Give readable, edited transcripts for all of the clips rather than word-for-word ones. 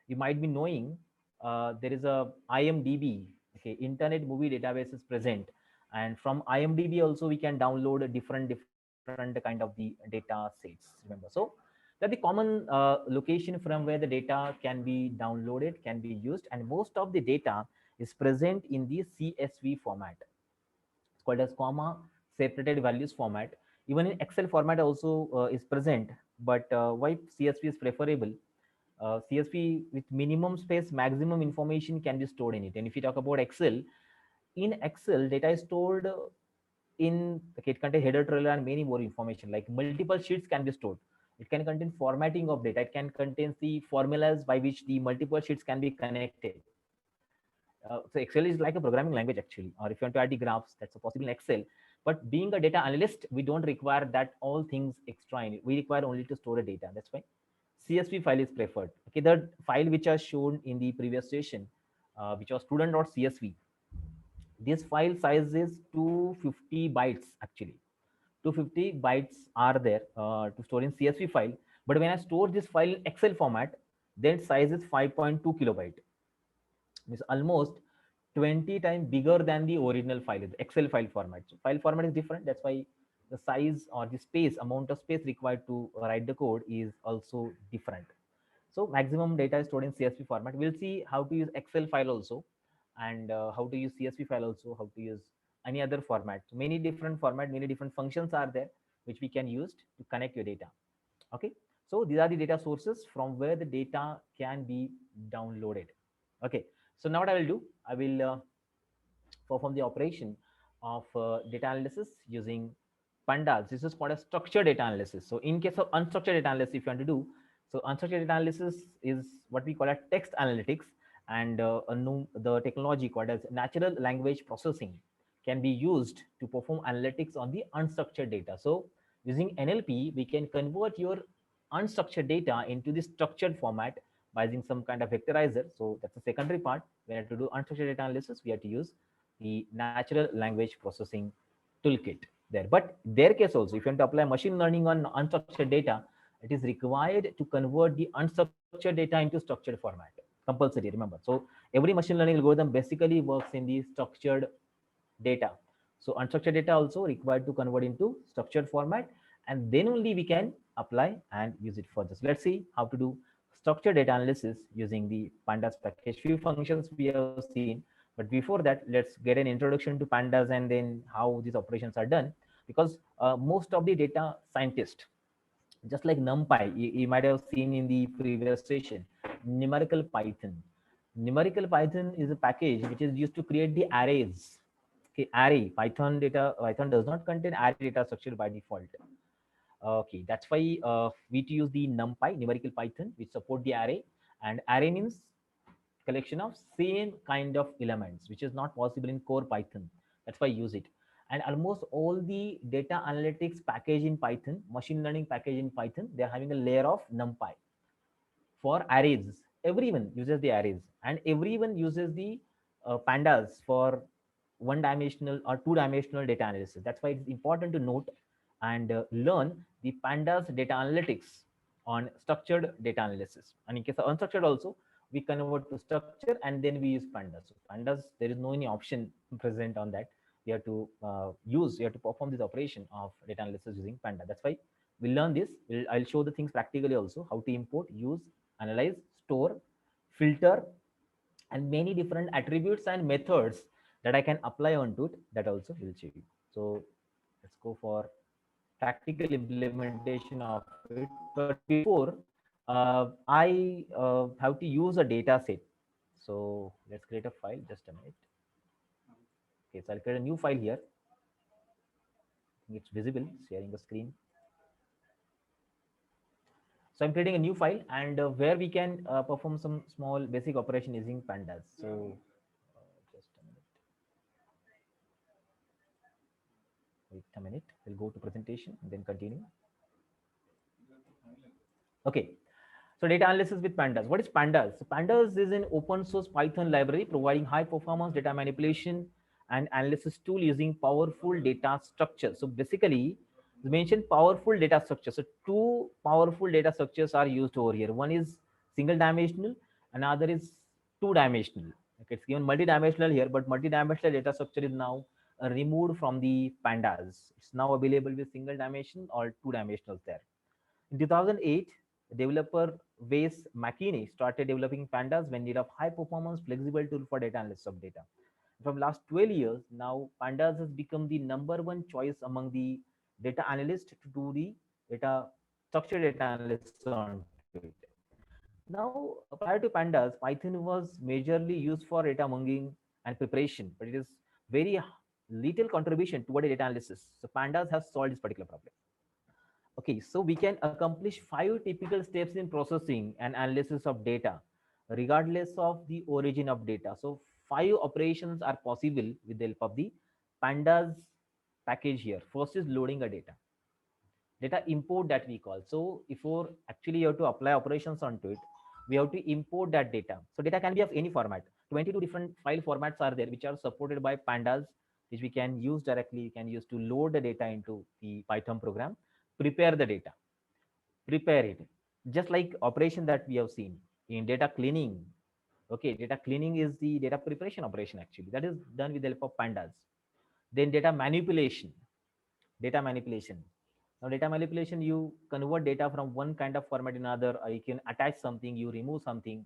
you might be knowing there is a IMDb, okay, Internet Movie Database is present, and from IMDb also we can download a different kind of the data sets. Remember, so that the common location from where the data can be downloaded, can be used, and most of the data is present in the CSV format. It's called as comma separated values format. Even in Excel format also is present, but why CSV is preferable? CSV with minimum space, maximum information can be stored in it. And if you talk about Excel, in Excel, data is stored in, okay, it contains header, trailer, and many more information. Like multiple sheets can be stored. It can contain formatting of data. It can contain the formulas by which the multiple sheets can be connected. So Excel is like a programming language actually, or if you want to add the graphs, that's a possible in Excel. But being a data analyst, we don't require that all things extra in it. We require only to store the data. That's why CSV file is preferred. Okay, the file which are shown in the previous session, which was student.csv, this file size is 250 bytes actually. 250 bytes are there to store in CSV file. But when I store this file in Excel format, then size is 5.2 kilobyte. It's almost 20 times bigger than the original file, the Excel file format. So file format is different. That's why the size or the space, amount of space required to write the code is also different. So maximum data is stored in CSV format. We'll see how to use Excel file also, and how to use CSV file also, how to use any other format. So many different format, many different functions are there which we can use to connect your data. Okay. So these are the data sources from where the data can be downloaded. Okay. So now what I will do, I will perform the operation of data analysis using pandas. This is called a structured data analysis. So in case of unstructured data analysis, if you want to do, so unstructured data analysis is what we call a text analytics, and the technology called as natural language processing can be used to perform analytics on the unstructured data. So using NLP, we can convert your unstructured data into the structured format by using some kind of vectorizer. So that's the secondary part. When we have to do unstructured data analysis, we have to use the natural language processing toolkit there. But their case also, if you want to apply machine learning on unstructured data, it is required to convert the unstructured data into structured format. Compulsory, remember. So every machine learning algorithm basically works in the structured data. So unstructured data also required to convert into structured format, and then only we can apply and use it further. So let's see how to do structured data analysis using the pandas package. Few functions we have seen, but before that, let's get an introduction to pandas and then how these operations are done. Because most of the data scientists, just like NumPy, you might have seen in the previous session, numerical Python. Numerical Python is a package which is used to create the arrays. Okay, array Python does not contain array data structure by default. Okay, that's why we use the NumPy, numerical Python, which support the array. And array means collection of same kind of elements, which is not possible in core Python. That's why I use it. And almost all the data analytics package in Python, machine learning package in Python, they're having a layer of NumPy for arrays. Everyone uses the arrays, and everyone uses the pandas for one dimensional or two dimensional data analysis. That's why it's important to note and learn the pandas data analytics on structured data analysis. And in case of unstructured also, we convert to structure and then we use pandas. So pandas, there is no any option present on that. We have to you have to perform this operation of data analysis using panda. That's why we'll learn this. I'll show the things practically also, how to import, use, analyze, store, filter, and many different attributes and methods that I can apply onto it. That also will show you. So let's go for practical implementation of it. But before, I have to use a data set. So let's create a file. Just a minute. Okay, so I'll create a new file here. I think it's visible, sharing the screen. So I'm creating a new file, and where we can perform some small basic operation using pandas. So just a minute. Wait a minute. We'll go to presentation and then continue. Okay. So data analysis with pandas. What is pandas? So pandas is an open source Python library providing high performance data manipulation and analysis tool using powerful data structures. So basically, you mentioned powerful data structures. So two powerful data structures are used over here. One is single dimensional Another is two-dimensional. Okay, it's given multi-dimensional here, but multi-dimensional data structure is now removed from the pandas. It's now available with single dimension or two dimensionals there. In 2008, developer Wes McKinney started developing pandas when need of high performance, flexible tool for data analysis of data. From last 12 years, now pandas has become the number one choice among the data analysts to do the data structured data analysis onto it. Now, prior to pandas, Python was majorly used for data modeling and preparation, but it is very little contribution toward data analysis. So pandas has solved this particular problem. Okay, so we can accomplish five typical steps in processing and analysis of data, regardless of the origin of data. So five operations are possible with the help of the pandas package here. First is loading a data import that we call. So before actually you have to apply operations onto it, we have to import that data. So data can be of any format. 22 different file formats are there which are supported by pandas, which we can use directly. We can use to load the data into the Python program, prepare the data, prepare it, just like operation that we have seen in data cleaning. Okay, data cleaning is the data preparation operation, actually that is done with the help of pandas. Then data manipulation. Now, data manipulation, you convert data from one kind of format to another, or you can attach something, you remove something,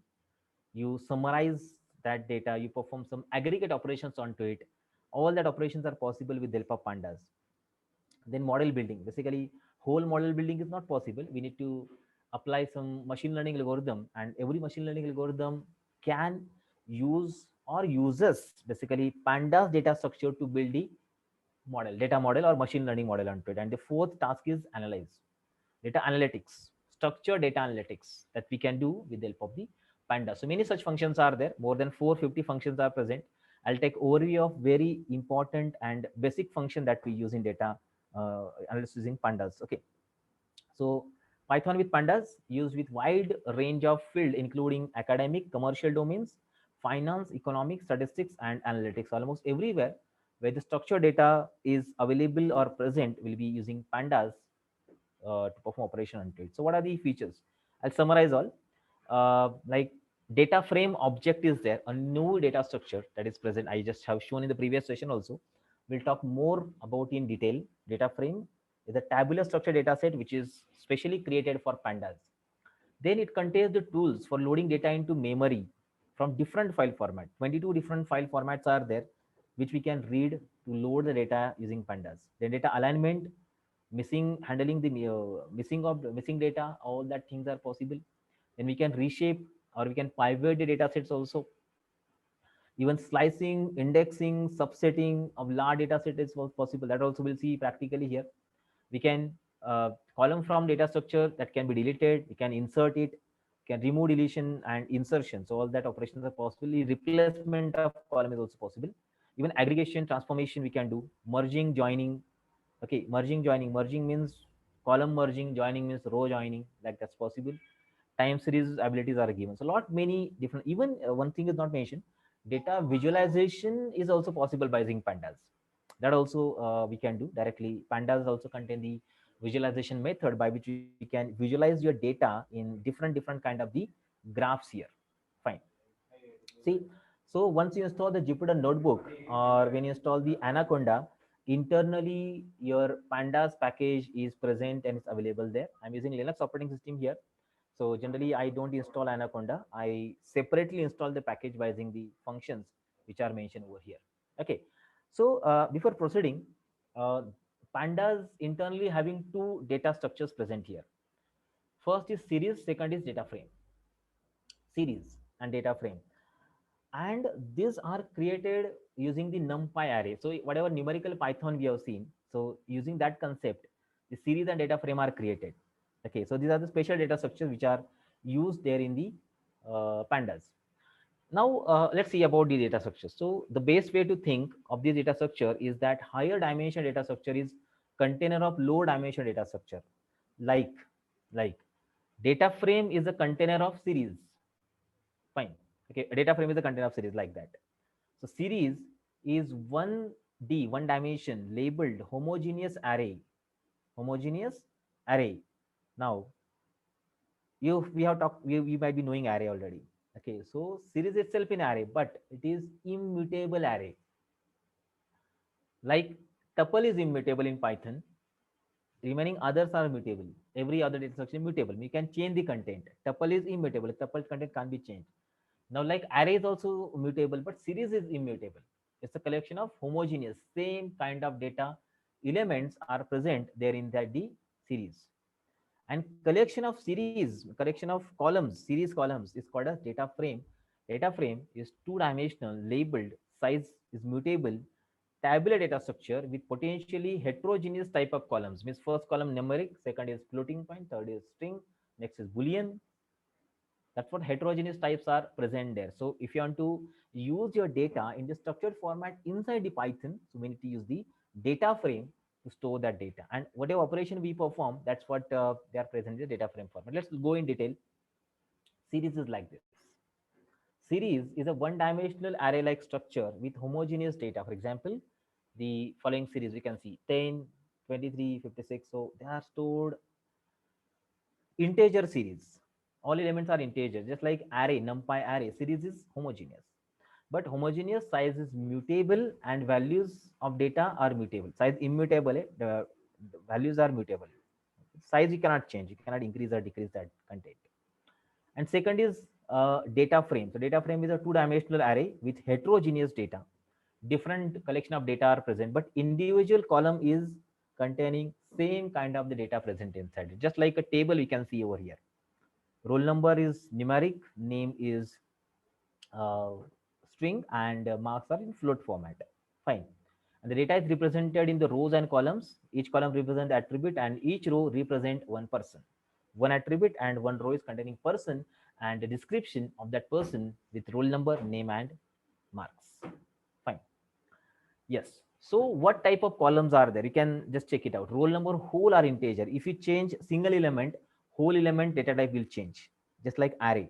you summarize that data, you perform some aggregate operations onto it. All that operations are possible with the help of pandas. Then model building. Basically, whole model building is not possible. We need to apply some machine learning algorithm, and every machine learning algorithm can use or uses basically pandas data structure to build the data model or machine learning model onto it. And the fourth task is analyze data analytics, structured data analytics that we can do with the help of the panda. So many such functions are there. More than 450 functions are present. I'll take overview of very important and basic function that we use in data analysis using pandas. Okay, so Python with pandas used with wide range of field, including academic, commercial domains, finance, economics, statistics, and analytics. Almost everywhere where the structured data is available or present will be using pandas to perform operation onto it. So what are the features? I'll summarize all. Like data frame object is there, a new data structure that is present. I just have shown in the previous session also. We'll talk more about in detail. Data frame is a tabular structure data set which is specially created for pandas. Then it contains the tools for loading data into memory from different file format. 22 different file formats are there which we can read to load the data using pandas. Then data alignment, missing handling the missing data, all that things are possible. Then we can reshape or we can pivot the data sets also. Even slicing, indexing, subsetting of large data set is possible. That also we'll see practically here. We can column from data structure that can be deleted. We can insert it, can remove deletion and insertion. So all that operations are possible. Replacement of column is also possible. Even aggregation, transformation we can do. Merging, joining. Okay, merging, joining. Merging means column merging. Joining means row joining. Like that's possible. Time series abilities are given. So lot many different. Even one thing is not mentioned. Data visualization is also possible by using pandas. That also we can do directly. Pandas also contain the visualization method by which we can visualize your data in different kind of the graphs here. Fine. See, so once you install the Jupyter notebook or when you install the Anaconda, internally your pandas package is present and it's available there. I'm using Linux operating system here. So generally I don't install Anaconda. I separately install the package by using the functions which are mentioned over here. Okay. So before proceeding, uh, pandas internally having two data structures present here. First is series, second is data frame. Series and data frame, and these are created using the numpy array. So whatever numerical Python we have seen, so using that concept, the series and data frame are created. Okay, so these are the special data structures which are used there in the pandas. Now let's see about the data structure. So the best way to think of this data structure is that higher dimension data structure is container of low dimension data structure. Like like data frame is a container of series. Fine. Okay, a data frame is a container of series, like that. So series is 1D, one dimension, labeled homogeneous array. Homogeneous array. Now, we have talked, we might be knowing array already. Okay, so series itself in array, but it is immutable array. Like tuple is immutable in Python, remaining others are mutable. Every other data structure is mutable. We can change the content. Tuple is immutable. Tuple content can't be changed. Now, like array is also mutable, but series is immutable. It's a collection of homogeneous, same kind of data elements are present there in that the series. And collection of columns, series columns is called as data frame. Data frame is two-dimensional, labeled, size is mutable, tabular data structure with potentially heterogeneous type of columns. Means first column numeric, second is floating point, third is string, next is boolean. That's what heterogeneous types are present there. So if you want to use your data in the structured format inside the Python, so we need to use the data frame to store that data. And whatever operation we perform, that's what they are present in the data frame format. Let's go in detail. Series is like this. Series is a one-dimensional array-like structure with homogeneous data. For example, the following series we can see 10, 23, 56. So they are stored integer series. All elements are integer, just like array, numpy array. Series is homogeneous. But homogeneous size is mutable and values of data are mutable. Size immutable, the values are mutable. Size you cannot change, you cannot increase or decrease that content. And second is data frame. So data frame is a two-dimensional array with heterogeneous data. Different collection of data are present, but individual column is containing same kind of the data present inside it. Just like a table we can see over here. Roll number is numeric, name is uh, string, and marks are in float format. Fine. And the data is represented in the rows and columns. Each column represents attribute and each row represent one person. One attribute and one row is containing person and a description of that person with roll number, name, and marks. Fine. Yes. So what type of columns are there? You can just check it out. Roll number, whole or integer. If you change single element, whole element data type will change. Just like array.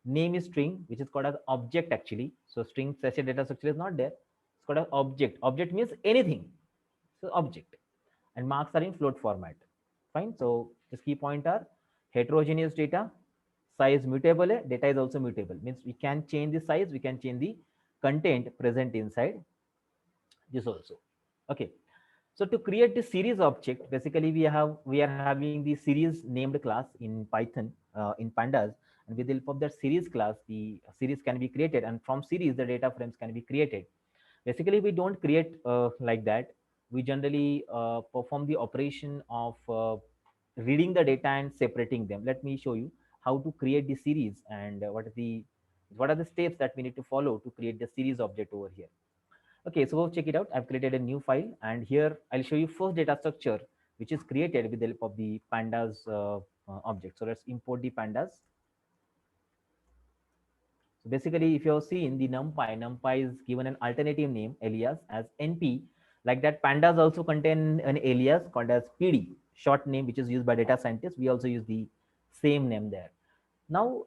Name is string, which is called as object actually. So string session data structure is not there. It's called as object. Object means anything. So object. And marks are in float format. Fine. So just key point are heterogeneous data, size mutable, data is also mutable. Means we can change the size, we can change the content present inside this also. Okay. So to create the series object, basically we are having the series named class in Python in pandas, and with the help of that series class, the series can be created, and from series the data frames can be created. Basically, we don't create like that. We generally perform the operation of reading the data and separating them. Let me show you how to create the series and what are the steps that we need to follow to create the series object over here. Okay, so go check it out. I've created a new file, and here I'll show you first data structure, which is created with the help of the pandas object. So let's import the pandas. So basically, if you have seen the NumPy is given an alternative name alias as NP. Like that, pandas also contain an alias called as PD, short name, which is used by data scientists. We also use the same name there. Now,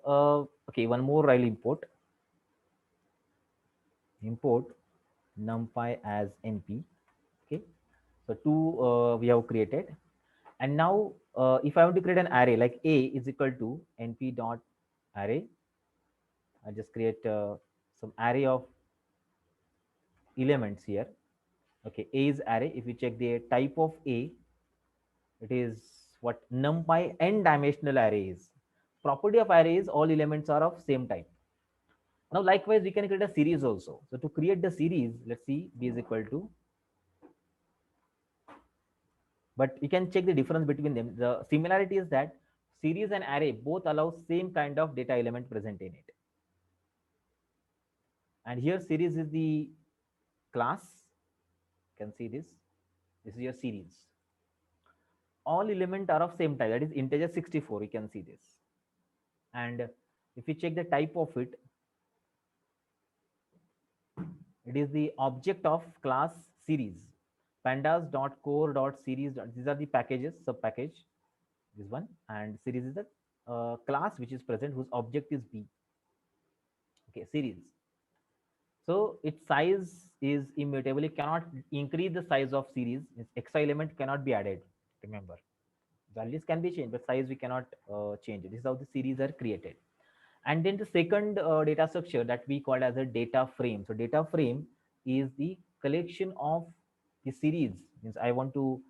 okay, one more I'll import NumPy as NP. Okay, so two we have created. And now, if I want to create an array like a is equal to np dot array, I just create some array of elements here. Okay, a is array. If you check the type of a, it is what numpy n dimensional array is. Property of array is all elements are of same type. Now, likewise, we can create a series also. So to create the series, let's see b is equal to, but you can check the difference between them. The similarity is that series and array both allow same kind of data element present in it. And here series is the class. You can see this is your series. All element are of same type, that is integer 64. You can see this. And if you check the type of it, it is the object of class series. Pandas.core.series, these are the packages, sub package, this one. And series is the class which is present whose object is b. Okay, series. So its size is immutable. You cannot increase the size of series. Its extra element cannot be added. Remember, values can be changed, but size we cannot change it. This is how the series are created. And then the second data structure that we call as a data frame. So data frame is the collection of the series. Means I want to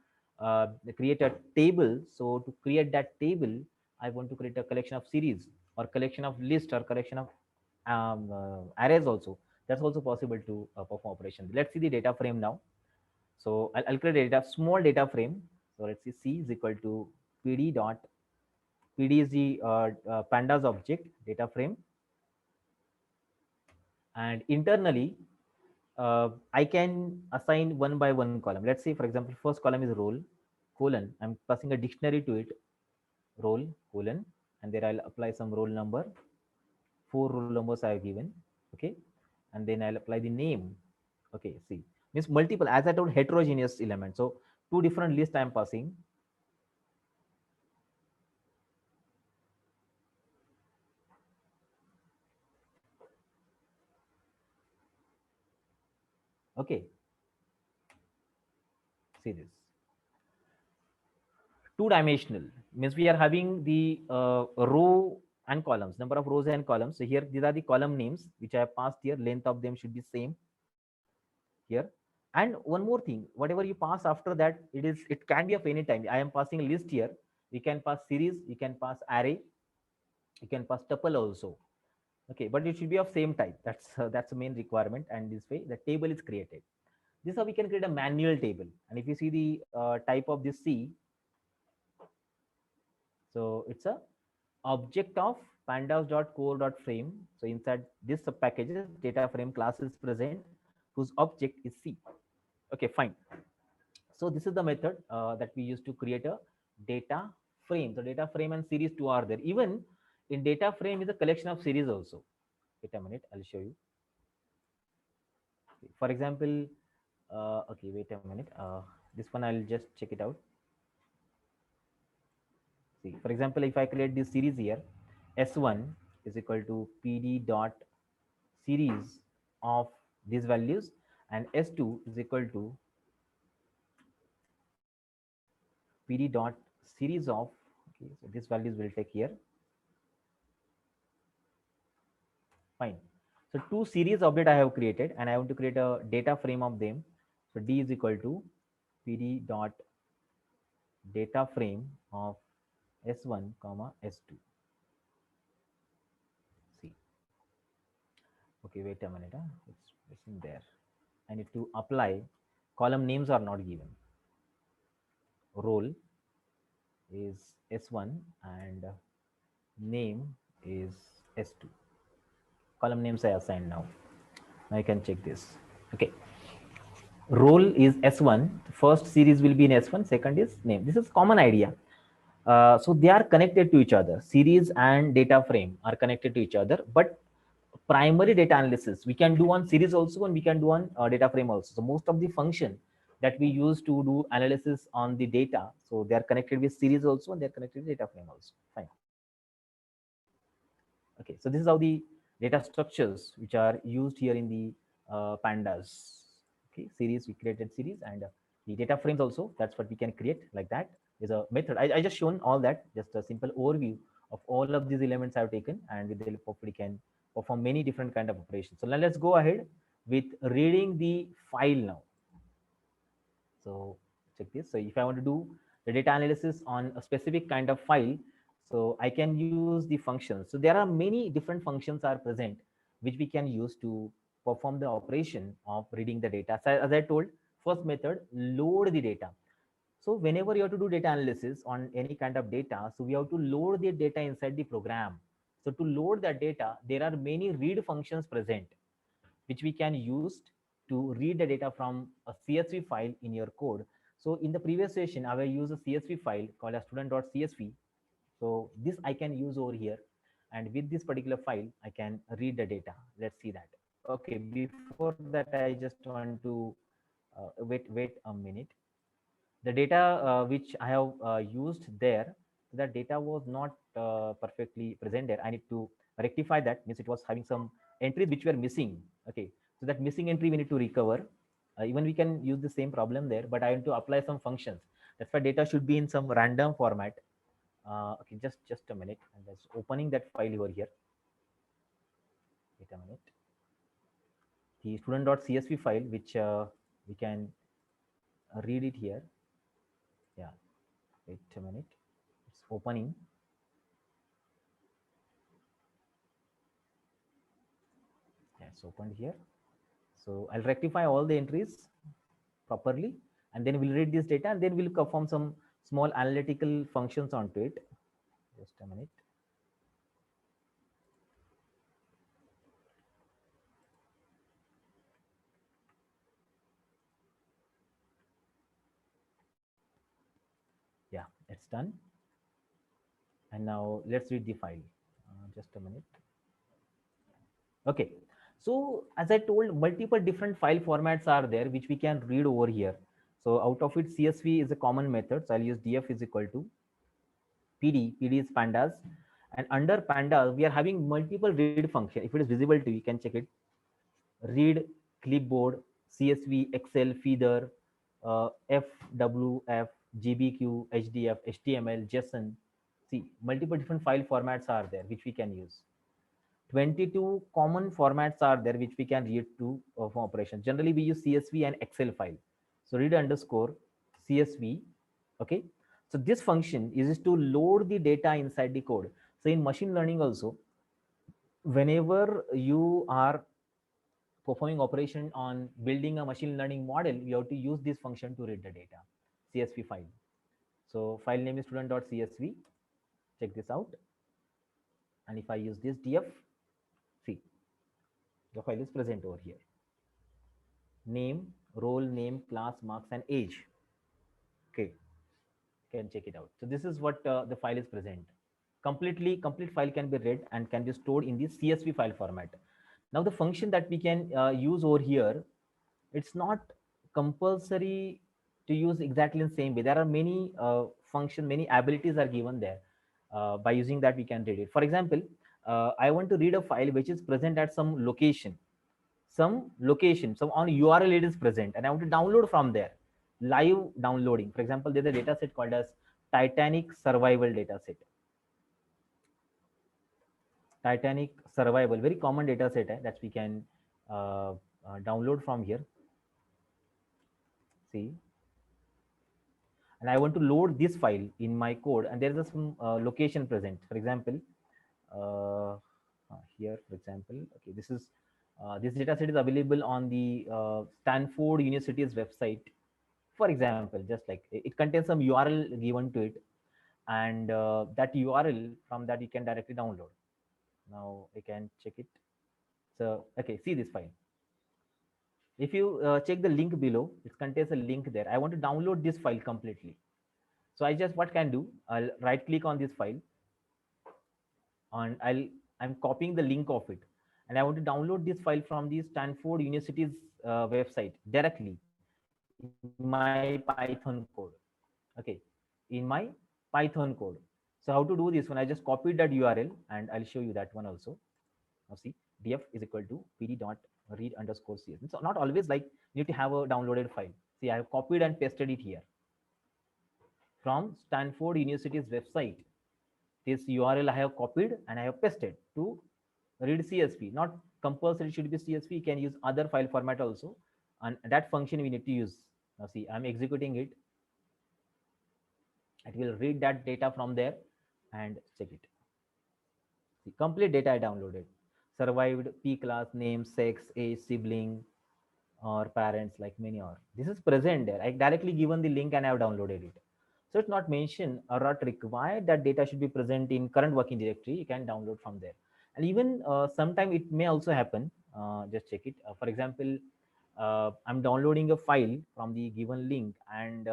create a table. So to create that table, I want to create a collection of series or collection of list or collection of arrays also. That's also possible to perform operation. Let's see the data frame now. So I'll create a small data frame. So let's see C is equal to PD dot PD is the pandas object data frame, and internally I can assign one by one column. Let's say, for example, first column is role colon. I'm passing a dictionary to it, role colon, and there I'll apply some roll number. Four roll numbers I have given. Okay, and then I'll apply the name. Okay, see, means multiple, as I told, heterogeneous element. So two different lists I'm passing. Okay, see this. Two-dimensional means we are having the row and columns, number of rows and columns. So here these are the column names which I have passed here. Length of them should be same here. And one more thing, whatever you pass after that, it can be of any time. I am passing a list here. You can pass series, you can pass array, you can pass tuple also. Okay, but it should be of same type. That's the main requirement. And this way the table is created. This is how we can create a manual table. And if you see the type of this C, so it's a object of pandas.core.frame. So inside this packages, data frame class is present, whose object is C. Okay, fine. So this is the method that we use to create a data frame. So data frame and series two are there. Even in data frame is a collection of series also. Wait a minute, I'll show you. For example, okay, wait a minute. This one I'll just check it out. See, for example, if I create this series here, S1 is equal to PD dot series of these values, and S2 is equal to PD dot series of, okay, so these values will take here. Fine. So two series object I have created, and I want to create a data frame of them. So D is equal to PD dot data frame of S1 comma S2. See, okay, wait a minute. It's missing there. I need to apply. Column names are not given. Role is S1 and name is S2. Column names I assigned now. Now you can check this. Okay. Role is S1. First series will be in S1. Second is name. This is common idea. So they are connected to each other. Series and data frame are connected to each other. But primary data analysis we can do on series also, and we can do on data frame also. So most of the function that we use to do analysis on the data, so they are connected with series also, and they are connected with data frame also. Fine. Okay, so this is how the data structures which are used here in the pandas. Okay, series, we created series, and the data frames also, that's what we can create like that. Is a method. I just shown all that, just a simple overview of all of these elements I've taken, and with the help of we can perform many different kind of operations. So now let's go ahead with reading the file now. So check this. So if I want to do the data analysis on a specific kind of file, so I can use the functions. So there are many different functions are present which we can use to perform the operation of reading the data. So as I told, first method, load the data. So whenever you have to do data analysis on any kind of data, so we have to load the data inside the program. So to load that data, there are many read functions present which we can use to read the data from a CSV file in your code. So in the previous session, I will use a CSV file called as student.csv. So this I can use over here. And with this particular file, I can read the data. Let's see that. Okay, before that, I just want to wait a minute. The data which I have used there, that data was not perfectly present there. I need to rectify that. Means it was having some entries which were missing. Okay, so that missing entry we need to recover. Even we can use the same problem there, but I want to apply some functions. That's why data should be in some random format. Okay, just a minute. I'm just opening that file over here. a minute. The student.csv file, which we can read it here. Yeah, wait a minute. It's opening. Yeah, it's opened here. So I'll rectify all the entries properly, and then we'll read this data, and then we'll perform some small analytical functions onto it. Just a minute. Yeah, it's done. And now let's read the file. Just a minute. Okay. So as I told, multiple different file formats are there, which we can read over here. So out of it, CSV is a common method. So I'll use df is equal to PD. PD is pandas. And under pandas, we are having multiple read function. If it is visible to you, you can check it. Read, clipboard, CSV, Excel, feeder, FWF, GBQ, HDF, HTML, JSON. See, multiple different file formats are there, which we can use. 22 common formats are there, which we can read to for operations. Generally, we use CSV and Excel file. So read underscore CSV. Okay. So this function is to load the data inside the code. So in machine learning also, whenever you are performing operation on building a machine learning model, you have to use this function to read the data, CSV file. So file name is student.csv. Check this out. And if I use this df, see, the file is present over here. Name, role name, class, marks, and age. Okay, can check it out. So this is what the file is present. Complete file can be read and can be stored in the CSV file format. Now the function that we can use over here, it's not compulsory to use exactly in the same way. There are many function, many abilities are given there. By using that, we can read it. For example, I want to read a file which is present at some location, some on URL it is present, and I want to download from there. Live downloading. For example, there's a data set called as Titanic Survival data set. Titanic Survival, very common data set that we can download from here. See, and I want to load this file in my code, and there is some location present. For example, here, for example, okay, this data set is available on the Stanford University's website. For example, just like it contains some URL given to it, and that URL, from that you can directly download. Now I can check it. So okay, see this file. If you check the link below, it contains a link there. I want to download this file completely. So I just what can do? I'll right click on this file, and I'm copying the link of it, and I want to download this file from the Stanford University's website directly in my Python code. Okay, in my Python code. So how to do this one? I just copied that URL, and I'll show you that one also. Now see, df is equal to pd dot read underscore cs. So not always like you need to have a downloaded file. See, I have copied and pasted it here from Stanford University's website. This URL I have copied and I have pasted to read CSV. Not compulsory should be CSV. You can use other file format also, and that function we need to use. Now see, I'm executing it. It will read that data from there and check it. The complete data I downloaded. Survived, P class, name, sex, age, sibling, or parents, like many are. This is present there. I directly given the link and I have downloaded it. So it's not mentioned or not required that data should be present in current working directory. You can download from there. And even sometime it may also happen. Just check it. For example, I'm downloading a file from the given link, and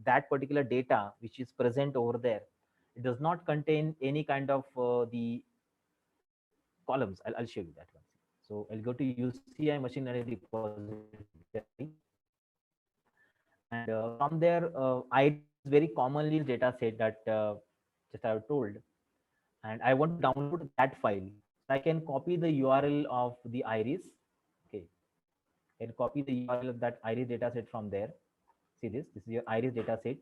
that particular data which is present over there, it does not contain any kind of the columns. I'll show you that one. So I'll go to UCI machine learning repository, and from there, I very commonly data set that just I have told, and I want to download that file. I can copy the URL of the iris. Okay, I can copy the URL of that iris data set from there. See this. This is your iris data set.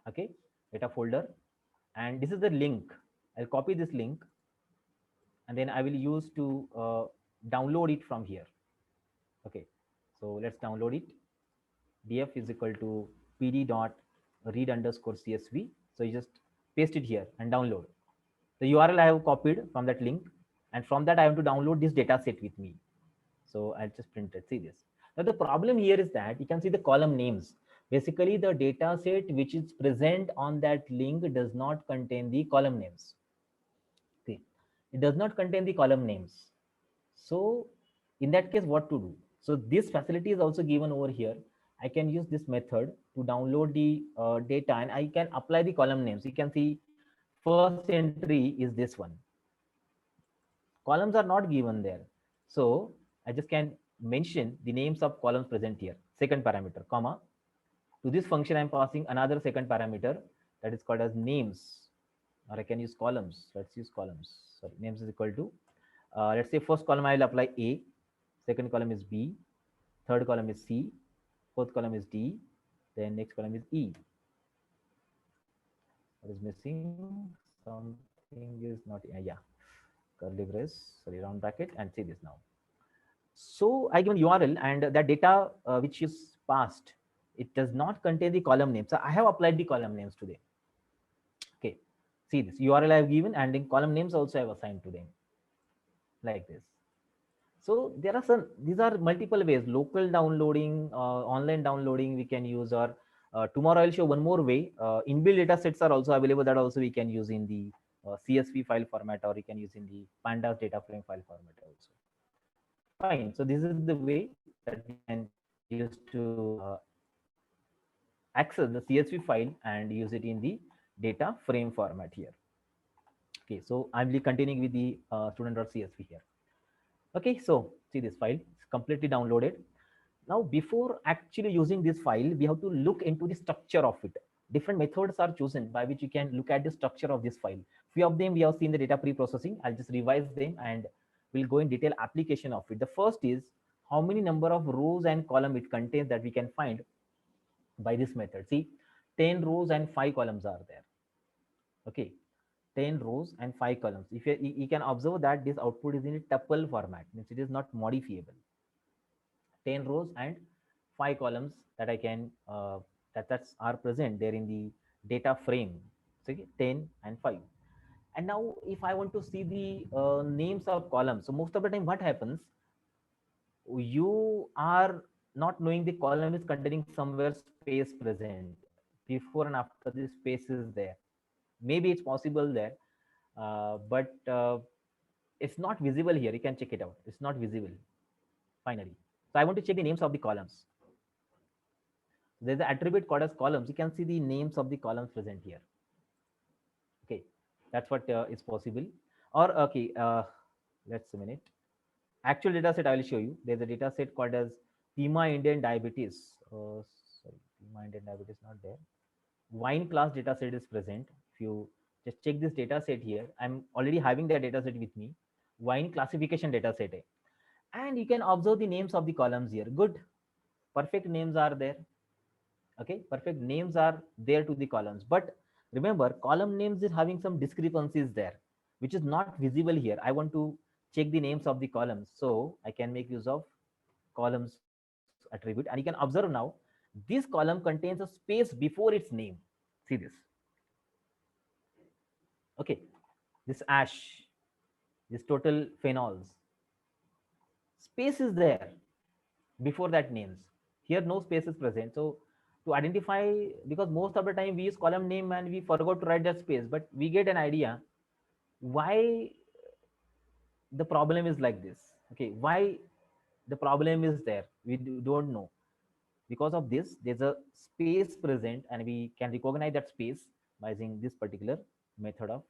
Okay, data folder, and this is the link. I'll copy this link, and then I will use to download it from here. Okay, so let's download it. Df is equal to pd dot read underscore csv. So you just paste it here and download. The URL I have copied from that link, and from that I have to download this data set with me. So I'll just print it. See this. Now the problem here is that you can see the column names. Basically, the data set which is present on that link does not contain the column names. See, it does not contain the column names. So in that case, what to do? So this facility is also given over here. I can use this method to download the data, and I can apply the column names. You can see first entry is this one. Columns are not given there. So I just can mention the names of columns present here. Second parameter, comma. To this function, I'm passing another second parameter that is called as names, or I can use columns. Let's use columns. Sorry, names is equal to, let's say first column I will apply A, second column is B, third column is C, fourth column is D, then next column is E. What is missing? Something is not, yeah, curly brace, sorry, round bracket, and see this now. So I given URL, and that data which is passed, it does not contain the column name. So I have applied the column names to them. Okay, see this URL I have given, and in column names also I have assigned to them like this. So there are some, these are multiple ways, local downloading, online downloading we can use, or tomorrow I'll show one more way. Inbuilt data sets are also available, that also we can use in the CSV file format, or you can use in the pandas data frame file format also. Fine. So this is the way that we can use to access the CSV file and use it in the data frame format here. Okay, so I'm continuing with the student.csv here. Okay, so see this file, it's completely downloaded. Now, before actually using this file, we have to look into the structure of it. Different methods are chosen by which you can look at the structure of this file. Few of them we have seen the data pre-processing. I'll just revise them and we'll go in detail application of it. The first is how many number of rows and column it contains that we can find by this method. See, 10 rows and 5 columns are there. Okay, 10 rows and 5 columns. If you can observe that this output is in a tuple format, means it is not modifiable. 10 rows and 5 columns that I can that's are present there in the data frame. So 10 and 5. And now if I want to see the names of columns, so most of the time what happens, you are not knowing the column is containing somewhere space present before and after the space is there. Maybe it's possible there, but it's not visible here. You can check it out. It's not visible finally. So I want to check the names of the columns. There's an attribute called as columns. You can see the names of the columns present here. Okay, that's what is possible. Or okay, let's a minute. Actual data set I will show you. There's a data set called as Pima Indian Diabetes. Sorry, Pima Indian Diabetes not there. Wine class data set is present. If you just check this data set here, I'm already having that data set with me. Wine classification data set. And you can observe the names of the columns here. Good. Perfect names are there. Okay, perfect names are there to the columns, but remember column names is having some discrepancies there which is not visible here. I want to check the names of the columns, so I can make use of columns attribute, and you can observe now this column contains a space before its name. See this. Okay, this ash, this total phenols, space is there before that names. Here no space is present. So to identify, because most of the time we use column name and we forgot to write that space, but we get an idea why the problem is like this. Okay, why the problem is there, we don't know. Because of this, there's a space present and we can recognize that space by using this particular method of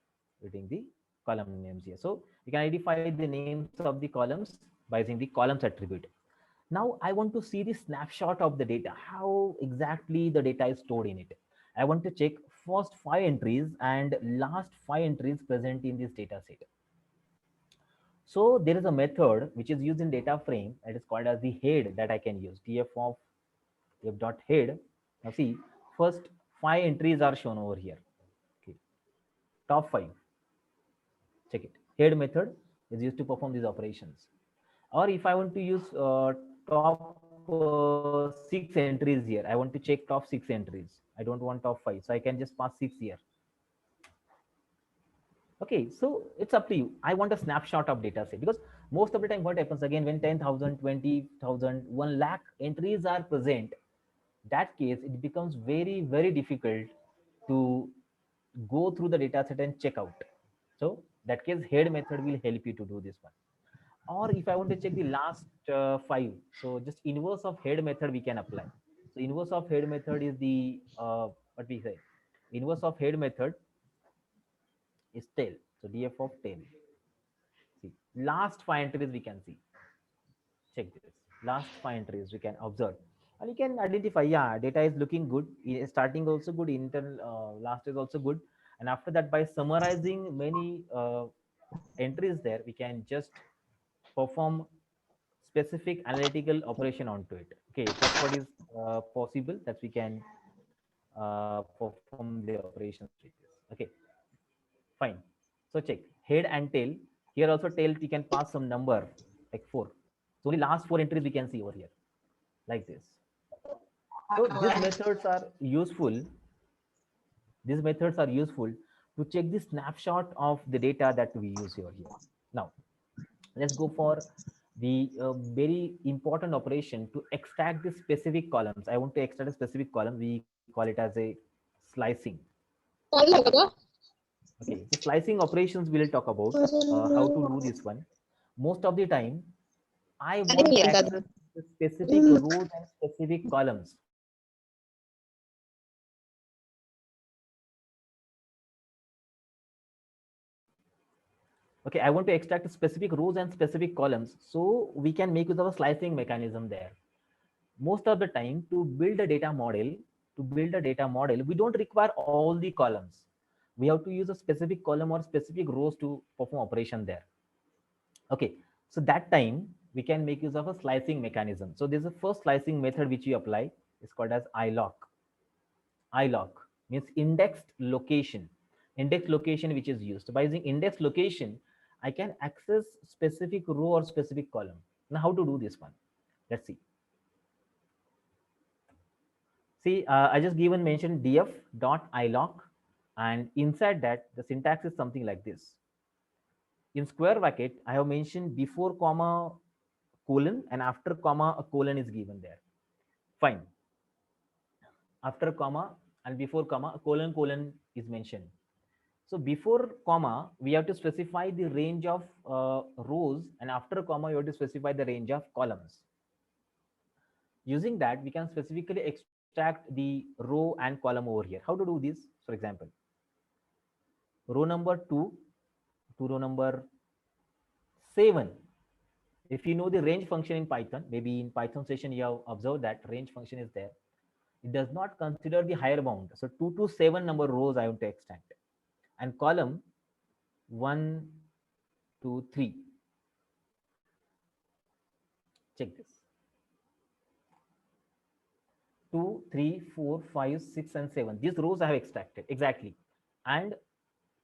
reading the column names here. So you can identify the names of the columns by using the columns attribute. Now I want to see the snapshot of the data, how exactly the data is stored in it. I want to check first 5 entries and last 5 entries present in this data set. So there is a method which is used in data frame that is called as the head that I can use. Df of f.head. Now see, first 5 entries are shown over here. Okay, top 5. Check it. Head method. is used to perform these operations. Or if I want to use top 6 entries here, I want to check top 6 entries. I don't want top 5, so I can just pass 6 here. Okay, so it's up to you. I want a snapshot of data set, because most of the time what happens again, when 10,000, 20,000, 1 lakh entries are present, that case it becomes very, very difficult to go through the data set and check out. So that case head method will help you to do this one. Or if I want to check the last 5, so just inverse of head method we can apply. So inverse of head method is the what we say, inverse of head method is tail. So df of tail. See, last 5 entries we can see. Check this. Last 5 entries we can observe. And you can identify, yeah, data is looking good. Starting also good, internal last is also good. And after that, by summarizing many entries there, we can just perform specific analytical operation onto it. Okay, that's what is possible, that we can perform the operations with this. Okay, fine. So check head and tail. Here also tail you can pass some number like 4. So only last 4 entries we can see over here like this. So these methods are useful. These methods are useful to check the snapshot of the data that we use here. Now let's go for the very important operation to extract the specific columns. I want to extract a specific column. We call it as a slicing. Okay, the slicing operations we'll talk about how to do this one. Most of the time, I want to access the specific rows and specific columns. Okay, I want to extract specific rows and specific columns, so we can make use of a slicing mechanism there. Most of the time, to build a data model, we don't require all the columns. We have to use a specific column or specific rows to perform operation there. Okay, so that time we can make use of a slicing mechanism. So this is the first slicing method which we apply. It's called as iloc. Iloc means indexed location. Index location which is used. By using index location, I can access specific row or specific column. Now how to do this one? Let's see. See, I just given mention df dot iloc, and inside that the syntax is something like this. In square bracket, I have mentioned before comma colon, and after comma a colon is given there. Fine. After comma and before comma a colon is mentioned. So before comma we have to specify the range of rows, and after comma you have to specify the range of columns. Using that, we can specifically extract the row and column over here. How to do this? For example, row number 2 to row number 7. If you know the range function in Python, maybe in Python session you have observed that range function is there. It does not consider the higher bound. So 2 to 7 number rows I want to extract, and column 1, 2, 3. Check this. 2, 3, 4, 5, 6, and 7. These rows I have extracted exactly. And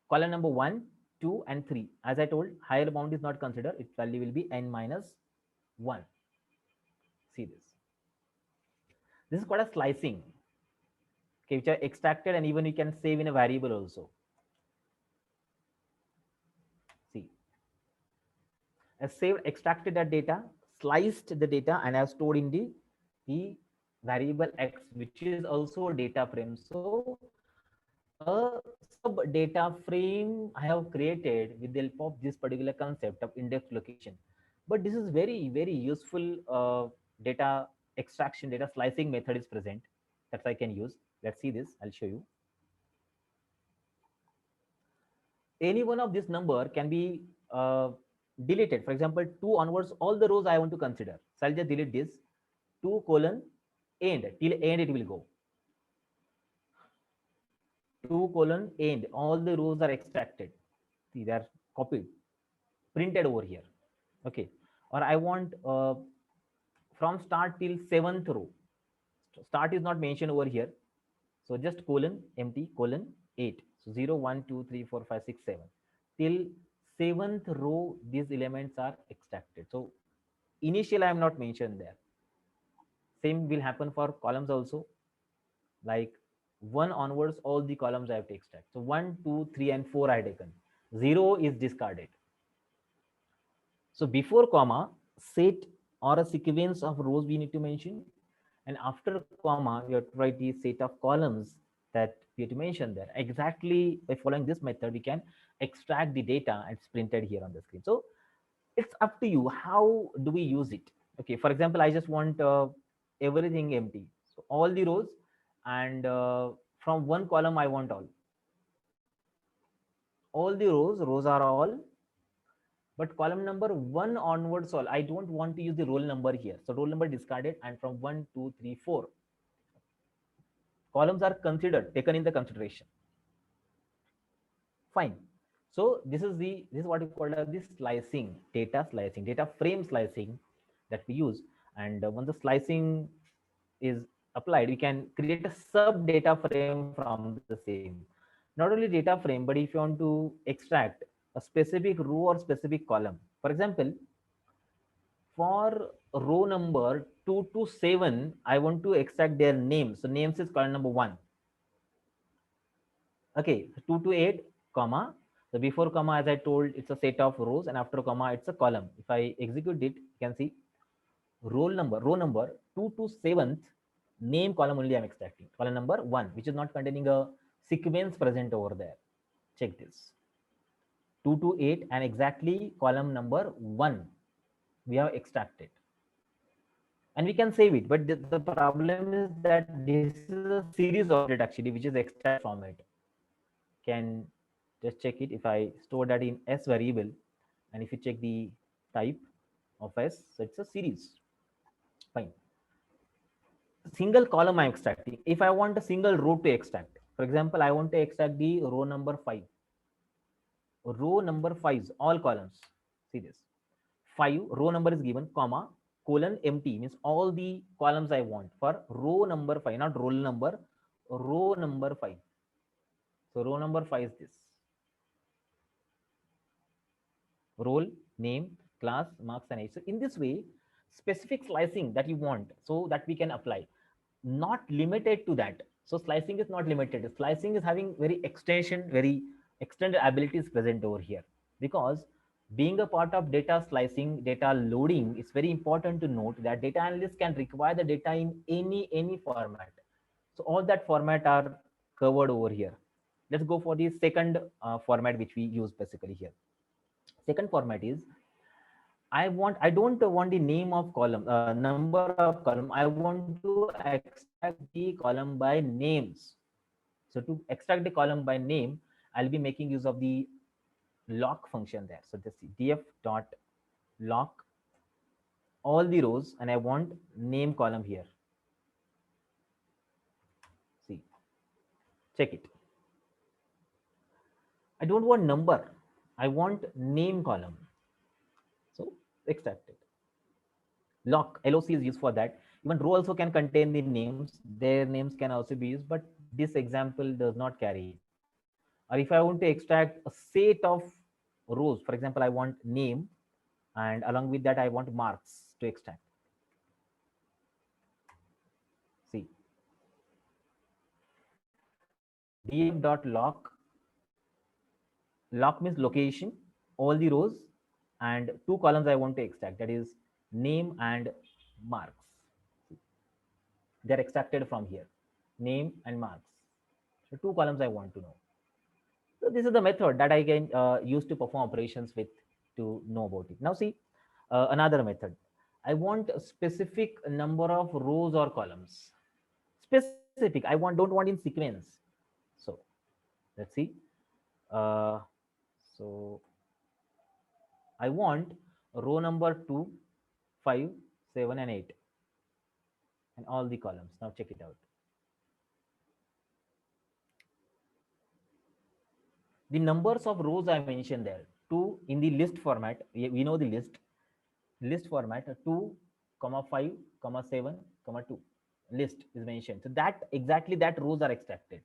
column number 1, 2, and 3. As I told, higher bound is not considered. Its value will be n minus 1. See this. This is called a slicing. Okay, which are extracted, and even you can save in a variable also. See, I saved, extracted that data, sliced the data, and I have stored in the variable x, which is also a data frame. So a sub data frame I have created with the help of this particular concept of index location. But this is very, very useful data extraction, data slicing method is present that I can use. Let's see this. I'll show you. Any one of this number can be deleted. For example, 2 onwards, all the rows I want to consider. So I'll just delete this. 2 colon end, till end it will go. 2 colon end, all the rows are extracted. See, they are copied, printed over here. Okay, or I want from start till 7th row. Start is not mentioned over here, so just colon empty colon 8. So 0, 1, 2, 3, 4, 5, 6, 7 till seventh row, these elements are extracted. So initial I am not mentioned there. Same will happen for columns also. Like 1 onwards, all the columns I have to extract. So 1, 2, 3, and 4 I taken. 0 is discarded. So before comma, set or a sequence of rows we need to mention. And after comma, you have to write the set of columns that we have to mention there. Exactly by following this method, we can extract the data and it's printed here on the screen. So it's up to you. How do we use it? Okay, for example, I just want everything empty. So all the rows and from one column, I want all the rows are all, but column number 1 onwards all. I don't want to use the roll number here. So roll number discarded, and from 1, 2, 3, 4 columns are considered, taken in the consideration. Fine. So this is what we call as the slicing, data frame slicing that we use. And when the slicing is applied, we can create a sub data frame from the same. Not only data frame, but if you want to extract a specific row or specific column. For example, for row number 2 to 7, I want to extract their names. So names is column number 1. Okay, 2 to 8, comma. So before comma, as I told, it's a set of rows, and after comma, it's a column. If I execute it, you can see row number 2 to 7th, name column only I'm extracting. Column number 1, which is not containing a sequence present over there. Check this. 2 to 8 and exactly column number 1 we have extracted. And we can save it, but the problem is that this is a series object actually, which is extracted from it. Can just check it. If I store that in S variable, and if you check the type of S, so it's a series. Fine. Single column I'm extracting. If I want a single row to extract, for example, I want to extract the row number 5. Row number 5, all columns. See this. 5 row number is given, comma, colon empty, means all the columns I want for row number 5, not roll number, row number 5. So row number 5 is this. Role, name, class, marks, and age. So in this way, specific slicing that you want, so that we can apply, not limited to that. So slicing is not limited. Slicing is having very extended abilities present over here, because being a part of data slicing, data loading, it's very important to note that data analysts can require the data in any format. So all that format are covered over here. Let's go for the second format which we use basically here. Second format is I don't want the name of column, number of column. I want to extract the column by names. So to extract the column by name, I'll be making use of the lock function there. So this df dot lock all the rows, and I want name column here. See, check it. I don't want number. I want name column. So extract it. Lock, loc is used for that. Even row also can contain the names, their names can also be used, but this example does not carry it. Or if I want to extract a set of rows, for example, I want name, and along with that I want marks to extract. See, df.lock, lock means location, all the rows, and two columns I want to extract, that is name and marks. They're extracted from here, name and marks. So two columns I want to know. So this is the method that I can use to perform operations with, to know about it. Now see, another method. I want a specific number of rows or columns. Specific. Don't want in sequence. So let's see. Uh, so I want row number 2, 5, 7, and 8, and all the columns. Now check it out. The numbers of rows I mentioned there, 2 in the list format. We know the list format, 2, comma 5, comma 7, comma 2. List is mentioned. So that exactly that rows are extracted.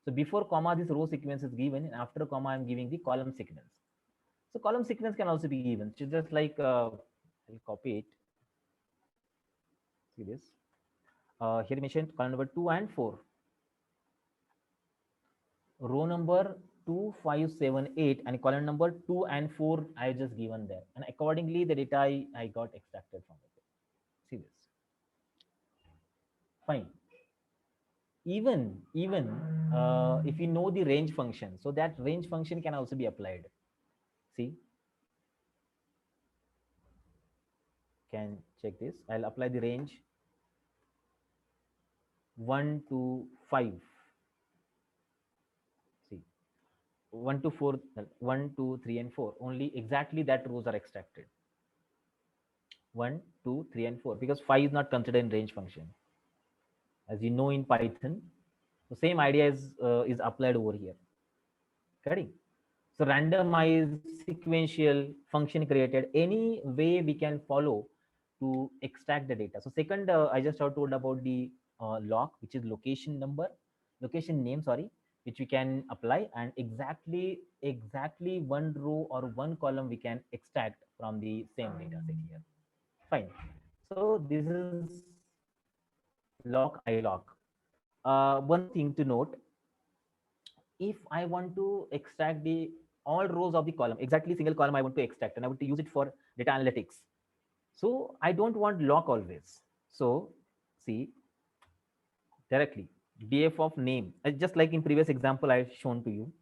So before comma, this row sequence is given, and after comma, I'm giving the column sequence. So column sequence can also be given. So just like I'll copy it. See this. Here mentioned column number 2 and 4. Row number 2, 5, 7, 8, and column number 2 and 4 I just given there. And accordingly, the data I got extracted from it. See this. Fine. Even if you know the range function, so that range function can also be applied. See, can check this. I'll apply the range 1 to 5. See, 1 to 4, 1, 2, 3, and 4. Only exactly that rows are extracted. 1, 2, 3, and 4, because 5 is not considered in range function. As you know in Python, the same idea is applied over here. Correct? So randomized sequential function created, any way we can follow to extract the data. So second, I just have told about the lock, which is location name, sorry, which we can apply, and exactly one row or one column we can extract from the same data set here. Fine. So this is lock ilock. One more thing to note, if I want to extract the all rows of the column, exactly single column I want to extract, and I want to use it for data analytics. So I don't want lock always. So see, directly df of name, just like in previous example I've shown to you,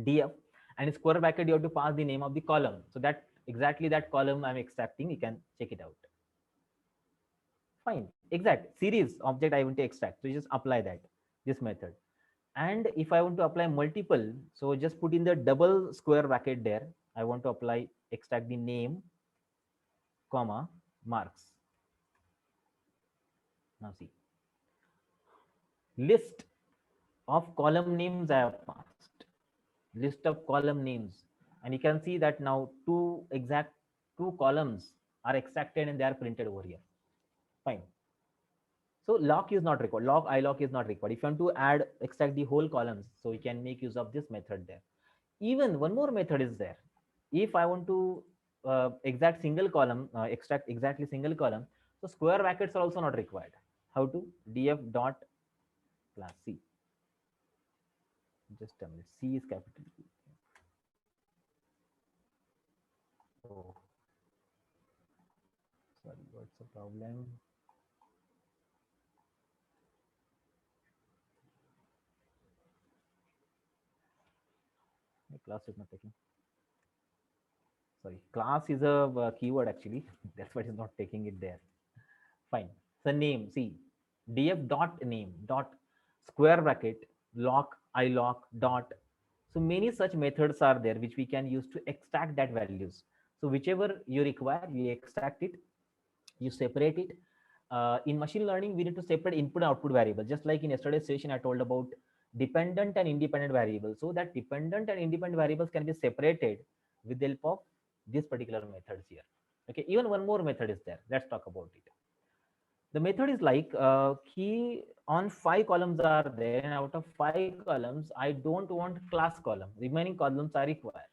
df and square bracket you have to pass the name of the column. So that exactly that column I'm extracting, you can check it out. Fine, exact series object I want to extract. So you just apply that, this method. And if I want to apply multiple, so just put in the double square bracket there. I want to apply, extract the name, comma, marks. Now see, list of column names I have passed, list of column names. And you can see that now two columns are extracted and they are printed over here. Fine. So lock is not required. Lock ilock is not required. If you want to add, extract the whole columns, so you can make use of this method there. Even one more method is there. If I want to exact single column, extract exactly single column, so square brackets are also not required. How to? Df dot class C. Just a minute. C is capital C. Oh, sorry. What's the problem? My class is not taking. Sorry, class is a keyword actually. That's why it's not taking it there. Fine. So name, see, df dot name dot square bracket lock ilock dot. So many such methods are there which we can use to extract that values. So whichever you require, you extract it, you separate it. In machine learning, we need to separate input and output variable. Just like in yesterday's session, I told about dependent and independent variables. So that dependent and independent variables can be separated with the help of this particular methods here. Okay, even one more method is there. Let's talk about it. The method is like key on 5 columns are there, and out of 5 columns, I don't want class column. Remaining columns I require.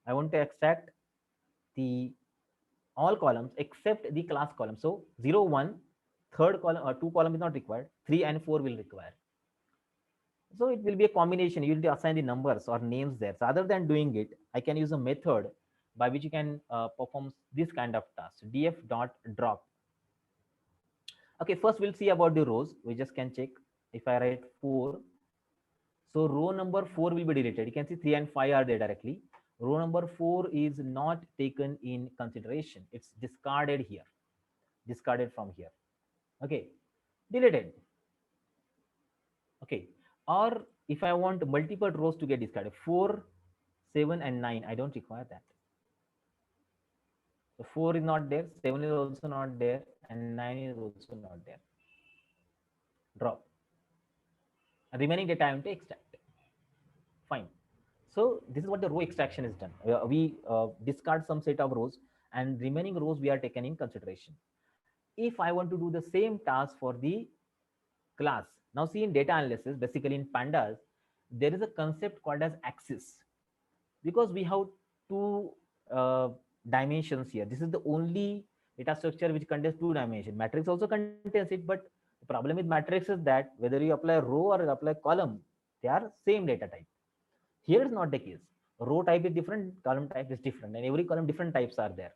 I want to extract the all columns except the class column. So 0, 1, third column or 2 column is not required. 3 and 4 will require. So it will be a combination. You will assign the numbers or names there. So other than doing it, I can use a method by which you can perform this kind of task. Df dot drop. Okay, first we'll see about the rows. We just can check. If I write 4, so row number 4 will be deleted. You can see 3 and 5 are there directly. Row number 4 is not taken in consideration. It's discarded here, discarded from here. Okay, deleted. Okay, or if I want multiple rows to get discarded, 4, 7, and 9, I don't require that. So 4 is not there, 7 is also not there, and 9 is also not there. Drop. Remaining data I want to extract. Fine. So this is what the row extraction is done. We discard some set of rows, and remaining rows we are taken in consideration. If I want to do the same task for the class, now see in data analysis, basically in pandas, there is a concept called as axis. because we have two dimensions here. This is the only data structure which contains two dimensions. Matrix also contains it, but the problem with matrix is that whether you apply row or apply column, they are same data type. Here is not the case. Row type is different, column type is different, and every column different types are there.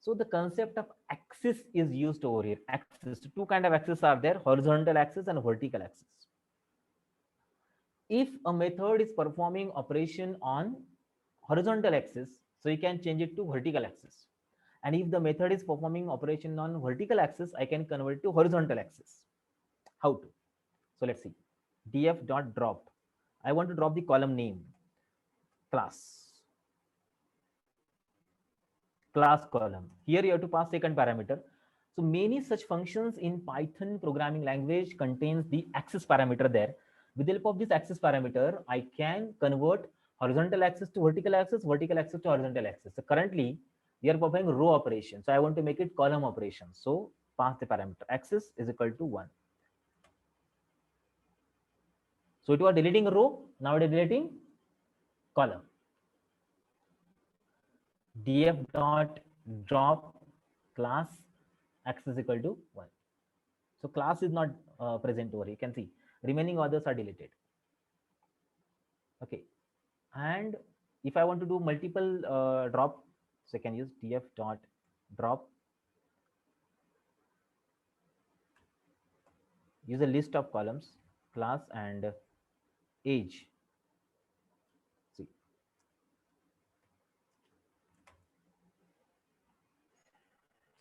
So the concept of axis is used over here. Axis, two kind of axes are there: horizontal axis and vertical axis. If a method is performing operation on horizontal axis, so you can change it to vertical axis. And if the method is performing operation on vertical axis, I can convert to horizontal axis. How to? So let's see. Df dot drop. I want to drop the column name, class, class column. Here you have to pass second parameter. So many such functions in Python programming language contains the axis parameter there. With the help of this axis parameter, I can convert horizontal axis to vertical axis to horizontal axis. So currently we are performing row operation. So I want to make it column operation. So pass the parameter axis is equal to 1. So it was deleting a row, now it is deleting column. Df dot drop class axis equal to 1. So class is not present over. You can see remaining others are deleted. Okay, and if I want to do multiple drop, so I can use df dot drop. Use a list of columns, class and age. See,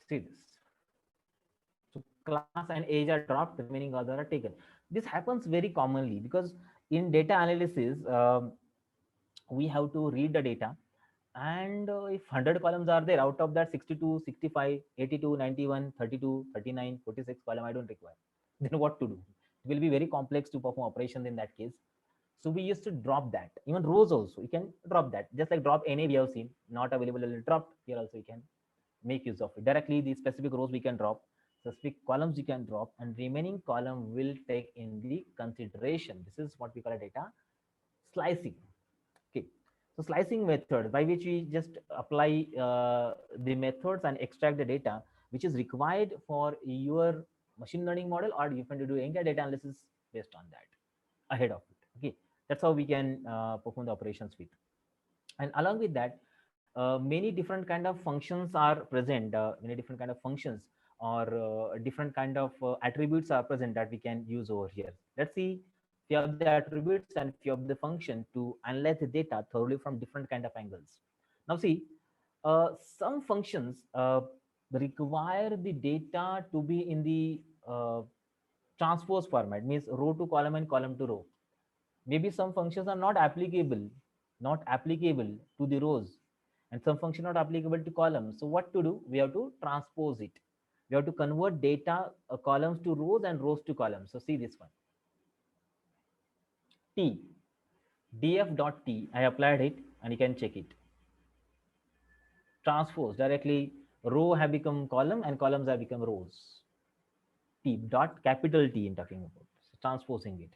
see this. So class and age are dropped, remaining others are taken. This happens very commonly because in data analysis, we have to read the data, and if 100 columns are there, out of that 62, 65, 82, 91, 32, 39, 46 column I don't require. Then what to do? It will be very complex to perform operations in that case. So we used to drop that. Even rows also, you can drop that. Just like drop NA we have seen, not available, dropped. Here also you can make use of it. Directly the specific rows we can drop, specific columns you can drop, and remaining column will take in the consideration. This is what we call a data slicing. Okay, so slicing method by which we just apply the methods and extract the data which is required for your machine learning model, or you can do any data analysis based on that ahead of it. Okay, that's how we can perform the operations with. And along with that, many different kind of functions are present. Many different kind of functions or different kind of attributes are present that we can use over here. Let's see few of the attributes and few of the function to analyze the data thoroughly from different kind of angles. Now see, some functions require the data to be in the transpose format, means row to column and column to row. Maybe some functions are not applicable to the rows, and some function not applicable to columns. So what to do? We have to transpose it. We have to convert data columns to rows and rows to columns. So see this one, t df dot t. I applied it, and you can check it. Transpose directly, row have become column and columns have become rows. T dot capital T in talking about, so transposing it.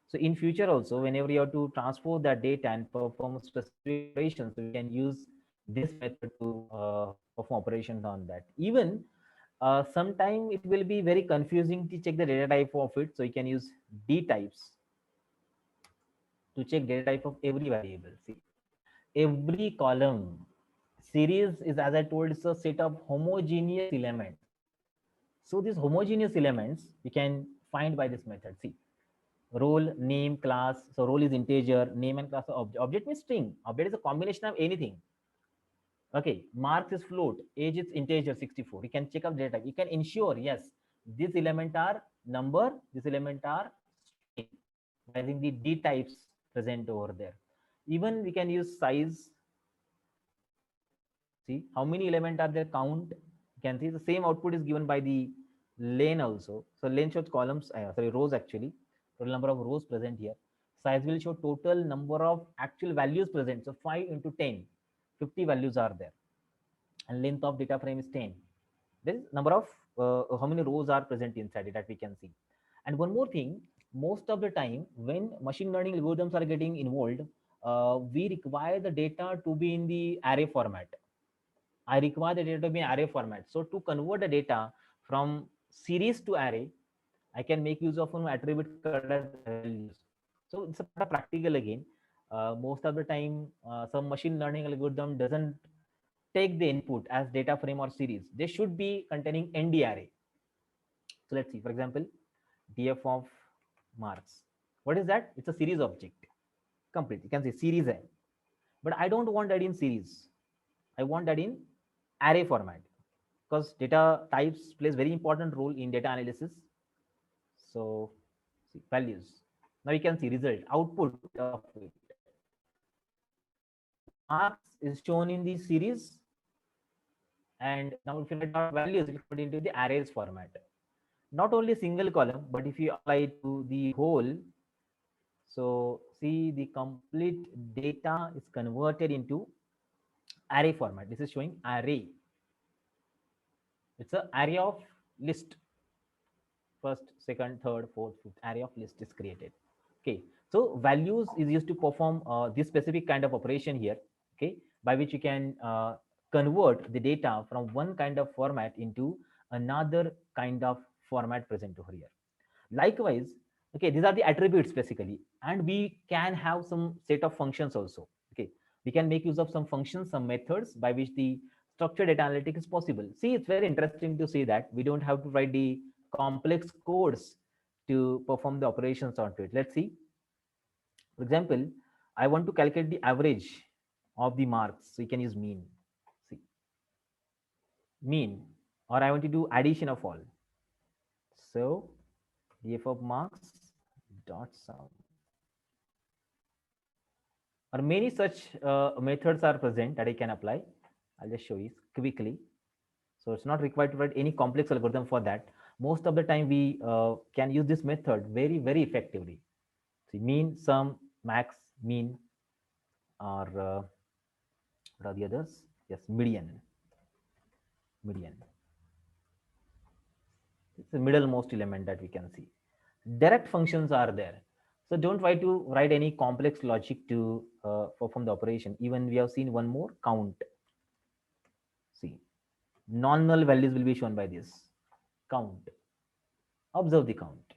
So in future also, whenever you have to transpose that data and perform specific operations, so we can use this method to perform operations on that. Even sometime it will be very confusing to check the data type of it, so you can use d types to check data type of every variable. See, every column series is, as I told, it's a set of homogeneous elements. So these homogeneous elements we can find by this method. See, role, name, class. So role is integer, name and class are object. Object means string. Object is a combination of anything. Okay, marks is float, age is integer 64. You can check up data. You can ensure, yes, these element are number, these element are string, by using the d types present over there. Even we can use size. See how many element are there, count. You can see the same output is given by the len also. So len shows columns, sorry, rows actually. Total number of rows present here. Size will show total number of actual values present. So 5 into 10, 50 values are there. And length of data frame is 10. There is number of how many rows are present inside it that we can see. And one more thing, most of the time when machine learning algorithms are getting involved, we require the data to be in the array format. I require the data to be in array format. So to convert the data from series to array, I can make use of an attribute called as values. So it's a part of practical again. Most of the time, some machine learning algorithm doesn't take the input as data frame or series. They should be containing ND array. So let's see, for example, df of marks. What is that? It's a series object. Complete. You can say series A. But I don't want that in series. I want that in array format because data types plays very important role in data analysis. So see, values. Now you can see result, output of it. Marks is shown in the series, and now if you write out values, it put into the arrays format. Not only a single column, but if you apply to the whole, so see the complete data is converted into array format. This is showing array. It's an array of list. First, second, third, fourth, fifth array of list is created. Okay, so values is used to perform this specific kind of operation here. Okay, by which you can convert the data from one kind of format into another kind of format present over here. Likewise, okay, these are the attributes basically, and we can have some set of functions also. Okay, we can make use of some functions, some methods by which the structured data analytics is possible. See, it's very interesting to see that we don't have to write the complex codes to perform the operations onto it. Let's see. For example, I want to calculate the average of the marks, so you can use mean. See, mean, or I want to do addition of all. So df of marks dot sum, or many such methods are present that I can apply. I'll just show you quickly. So it's not required to write any complex algorithm for that. Most of the time we can use this method very, very effectively. See, mean, sum, max, mean, or what are the others? Yes, median. Median. It's the middlemost element that we can see. Direct functions are there. So don't try to write any complex logic to perform the operation. Even we have seen one more, count. See, non-null values will be shown by this. Count. Observe the count.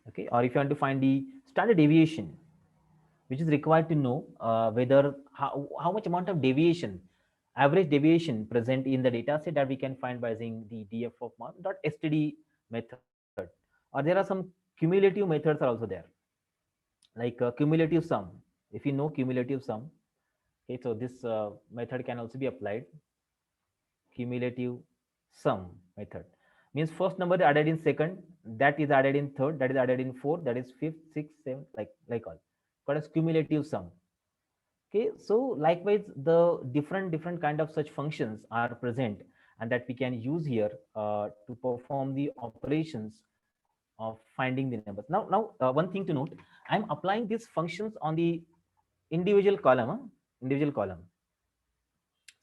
Okay, or if you want to find the standard deviation, which is required to know whether how much amount of deviation, average deviation present in the data set that we can find by using the df of mark.std method. Or there are some cumulative methods are also there, like cumulative sum. If you know cumulative sum, okay, so this method can also be applied. Cumulative sum method means first number is added in second, that is added in third, that is added in fourth, that is fifth, sixth, seventh, like all. Called as cumulative sum. Okay, so likewise, the different kind of such functions are present, and that we can use here to perform the operations of finding the numbers. Now, one thing to note: I'm applying these functions on the individual column. Individual column.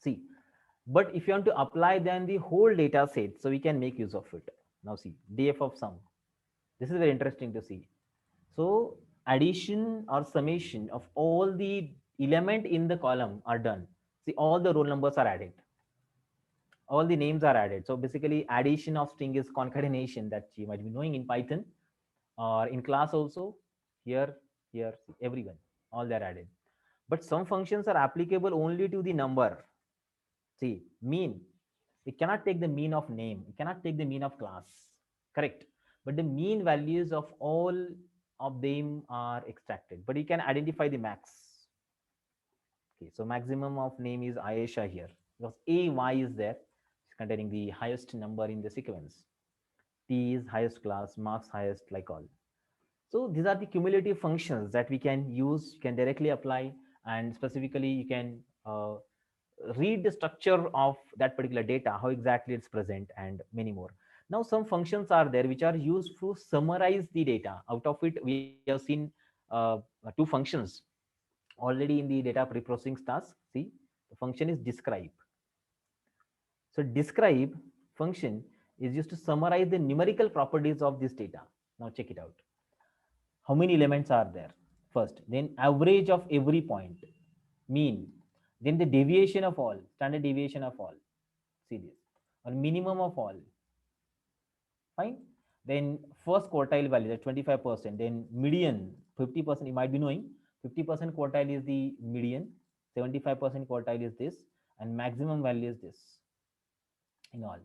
See, but if you want to apply then the whole data set, so we can make use of it. Now see, df of sum. This is very interesting to see. So addition or summation of all the element in the column are done. See, all the roll numbers are added. All the names are added. So basically addition of string is concatenation that you might be knowing in Python or in class also. Here, see, everyone, all they're added. But some functions are applicable only to the number. See, mean, we cannot take the mean of name, we cannot take the mean of class, correct? But the mean values of all of them are extracted, but you can identify the max. Okay, so maximum of name is Ayesha here because AY is there, it's containing the highest number in the sequence. T is highest class, marks highest, like all. So these are the cumulative functions that we can use, you can directly apply, and specifically you can read the structure of that particular data, how exactly it's present, and many more. Now, some functions are there which are used to summarize the data. Out of it, we have seen two functions already in the data pre-processing task. See, the function is describe. So describe function is used to summarize the numerical properties of this data. Now check it out. How many elements are there? first, then average of every point, mean, then the deviation of all, standard deviation of all, see this, or minimum of all, fine. Then first quartile value, that 25%, then median 50%, you might be knowing 50% quartile is the median, 75% quartile is this, and maximum value is this in all.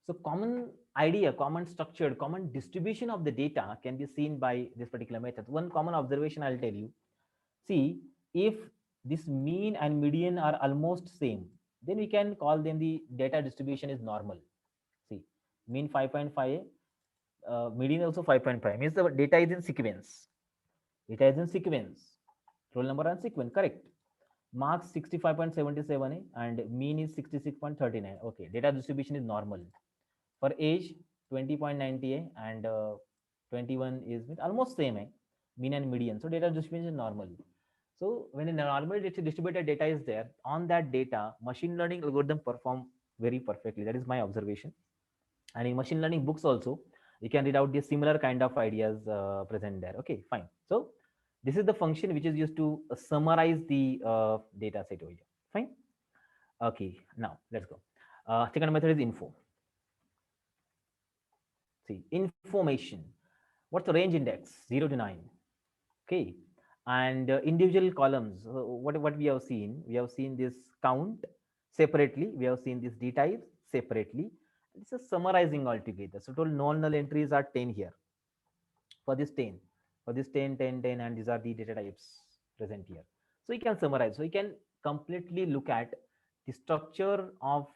So common idea, common structured, common distribution of the data can be seen by this particular method. One common observation I'll tell you. See, if this mean and median are almost same, then we can call them the data distribution is normal. See, mean 5.5, median also 5.5, means the data is in sequence. Data is in sequence. Roll number and sequence, correct. Marks 65.77 and mean is 66.39. Okay, data distribution is normal. For age 20.90 and 21 is almost same, mean and median. So data distribution is normal. So when a normal distributed data is there, on that data, machine learning algorithm perform very perfectly. That is my observation. And in machine learning books also, you can read out the similar kind of ideas present there. Okay, fine. So this is the function which is used to summarize the data set over here. Fine. Okay, now let's go. Second method is info. See, information. What's the range index? 0 to 9. Okay. And individual columns, what we have seen? We have seen this count separately. We have seen this d types separately. This is summarizing altogether. So total non-null entries are 10 here. For this 10, for this 10, 10, 10, and these are the data types present here. So you can summarize. So you can completely look at the structure of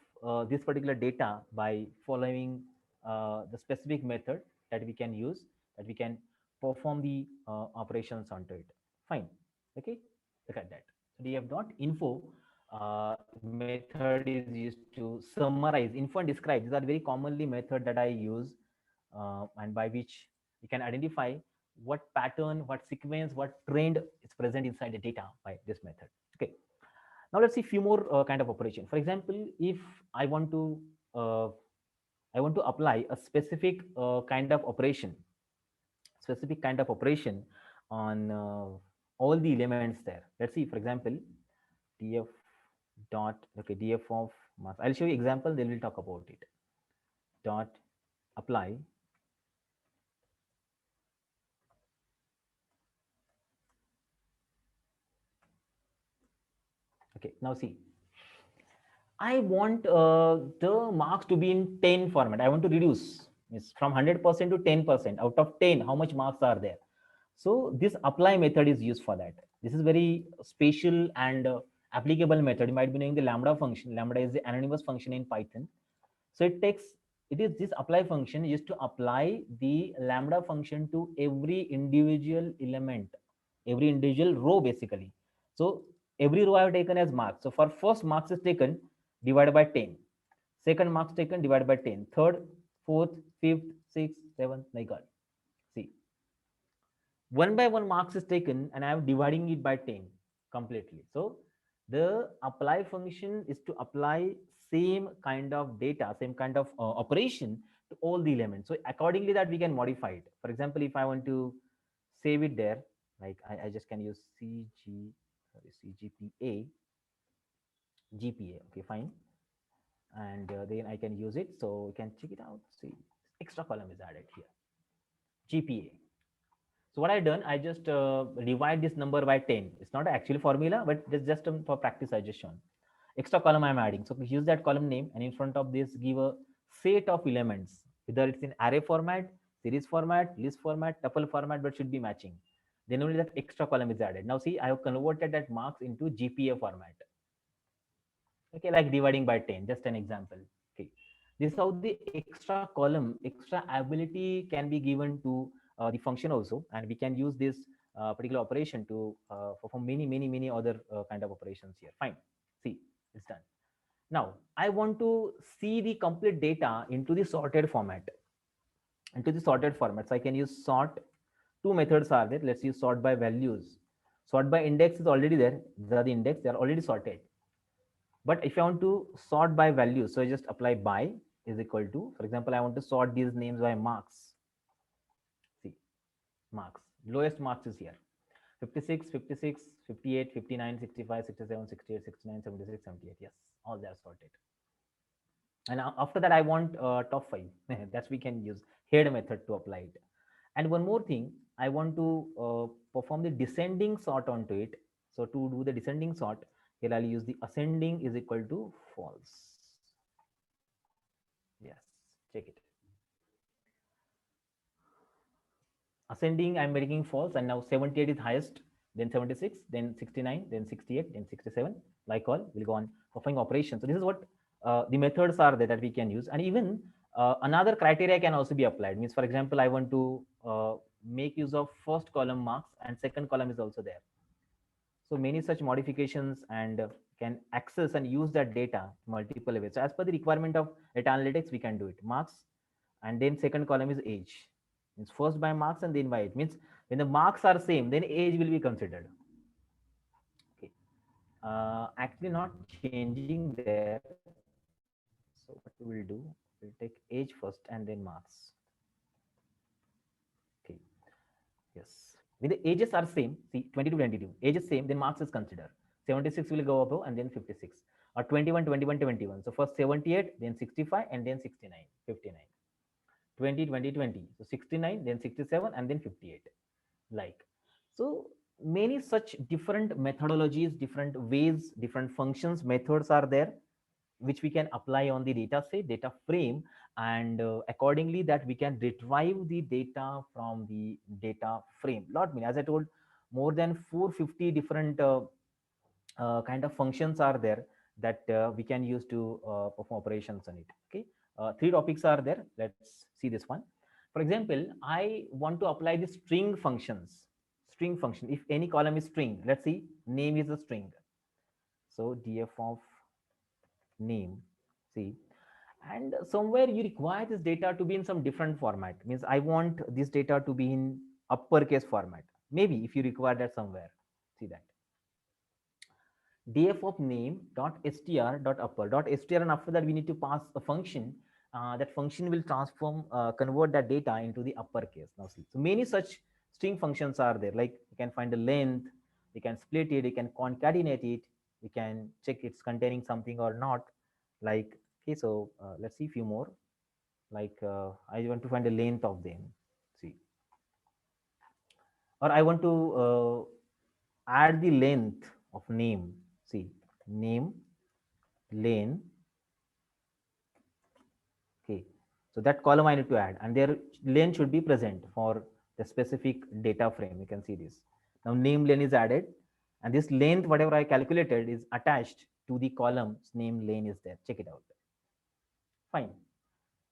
this particular data by following the specific method that we can use, that we can perform the operations onto it. Fine. Okay. Look at that. So df.info method is used to summarize, info and describe. These are very commonly method that I use and by which you can identify what pattern, what sequence, what trend is present inside the data by this method. Okay. Now let's see few more kind of operation. For example, if I want to apply a specific kind of operation, on all the elements there. Let's see, for example, df dot, okay, df of mass. I'll show you example, then we'll talk about it. Dot apply okay. Now see, I want the marks to be in 10 format. I want to reduce from 100% to 10%. Out of 10, how much marks are there? So this apply method is used for that. This is very special and applicable method. You might be knowing the lambda function. Lambda is the anonymous function in Python. So it is this apply function used to apply the lambda function to every individual element, every individual row basically. So every row I have taken as marks. So for first marks is taken divided by 10. Second marks taken divided by 10. Third, fourth, fifth, sixth, seventh, like that. See, one by one marks is taken and I am dividing it by 10 completely. So the apply function is to apply same kind of data, same kind of operation to all the elements. So accordingly that we can modify it. For example, if I want to save it there, like I just can use CGPA, GPA, okay, fine. And then I can use it. So you can check it out. See, extra column is added here, GPA. So what I done, I just divide this number by 10. It's not actually formula, but just for practice I just shown. Extra column I'm adding. So use that column name and in front of this give a set of elements. Either it's in array format, series format, list format, tuple format, but should be matching. Then only that extra column is added. Now see, I have converted that marks into GPA format. Okay, like dividing by 10, just an example. Okay, this is how the extra column, extra ability can be given to the function also, and we can use this particular operation to perform many other kind of operations here. Fine, see, it's done. Now I want to see the complete data into the sorted format, so I can use sort. Two methods are there. Let's use sort by values. Sort by index is already there. These are the index, they are already sorted. But if I want to sort by value, so I just apply by is equal to, for example, I want to sort these names by marks. See, marks, lowest marks is here. 56, 56, 58, 59, 65, 67, 68, 69, 76, 78. Yes, all they are sorted. And after that, I want top five. That's we can use head method to apply it. And one more thing, I want to perform the descending sort onto it. So to do the descending sort, here I'll use the ascending is equal to false. Yes, check it. Ascending, I'm making false, and now 78 is highest, then 76, then 69, then 68, then 67. Like all, we'll go on performing operations. So this is what the methods are there that we can use, and even another criteria can also be applied. Means, for example, I want to make use of first column marks, and second column is also there. So many such modifications and can access and use that data multiple ways. So as per the requirement of data analytics, we can do it. Marks, and then second column is age. Means first by marks and then by age. Means when the marks are same, then age will be considered. Okay. Actually not changing there. So what we will do, we'll take age first and then marks. Okay. Yes. When the ages are same, see 22, 22, age is same, then marks is considered. 76 will go above and then 56. Or 21, 21, 21. So first 78, then 65, and then 69, 59. 20, 20, 20. So 69, then 67, and then 58. Like. So many such different methodologies, different ways, different functions, methods are there, which we can apply on the data set, data frame, and accordingly that we can retrieve the data from the data frame. Lot many, as I told, more than 450 different kind of functions are there that we can use to perform operations on it. Okay, three topics are there. Let's see this one. For example, I want to apply the string functions. String function. If any column is string, let's see, name is a string. So df of name. See, and somewhere you require this data to be in some different format. Means I want this data to be in uppercase format. Maybe if you require that somewhere, see that df of name dot str dot upper dot str, and after that we need to pass a function. That function will transform, convert that data into the uppercase. Now see, so many such string functions are there. Like you can find the length, you can split it, you can concatenate it, you can check it's containing something or not. Like okay, so let's see a few more. Like I want to find the length of them. See, or I want to add the length of name. See, name lane. Okay, so that column I need to add, and their lane should be present for the specific data frame. You can see this. Now name lane is added, and this length, whatever I calculated, is attached to the columns name lane is there. Check it out. Fine.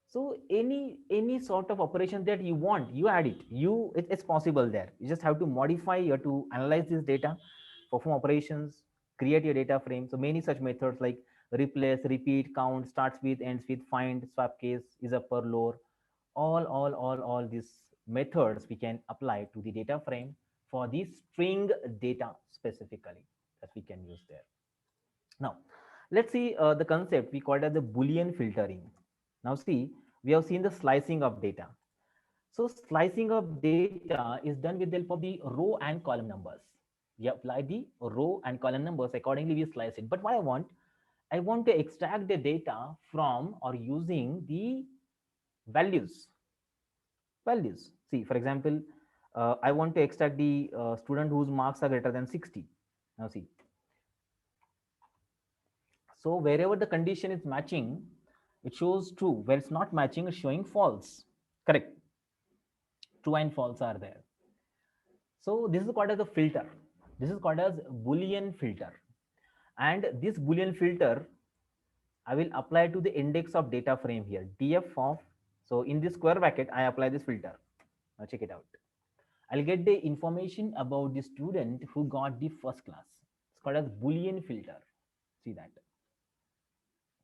So any sort of operation that you want, you add it. It's possible there. You just have to modify. You have to analyze this data, perform operations, create your data frame. So many such methods like replace, repeat, count, starts with, ends with, find, swap case, is upper, lower. All these methods we can apply to the data frame for the string data specifically that we can use there. Now, let's see the concept we call it as the Boolean filtering. Now, see, we have seen the slicing of data. So, slicing of data is done with the help of the row and column numbers. We apply the row and column numbers, accordingly, we slice it. But what I want to extract the data from or using the values. Values. See, for example, I want to extract the student whose marks are greater than 60. Now, see, so wherever the condition is matching, it shows true. Where it's not matching, it's showing false. Correct. True and false are there. So this is called as a filter. This is called as Boolean filter. And this Boolean filter, I will apply to the index of data frame here. df of, so in this square bracket, I apply this filter. Now check it out. I'll get the information about the student who got the first class. It's called as Boolean filter. See that.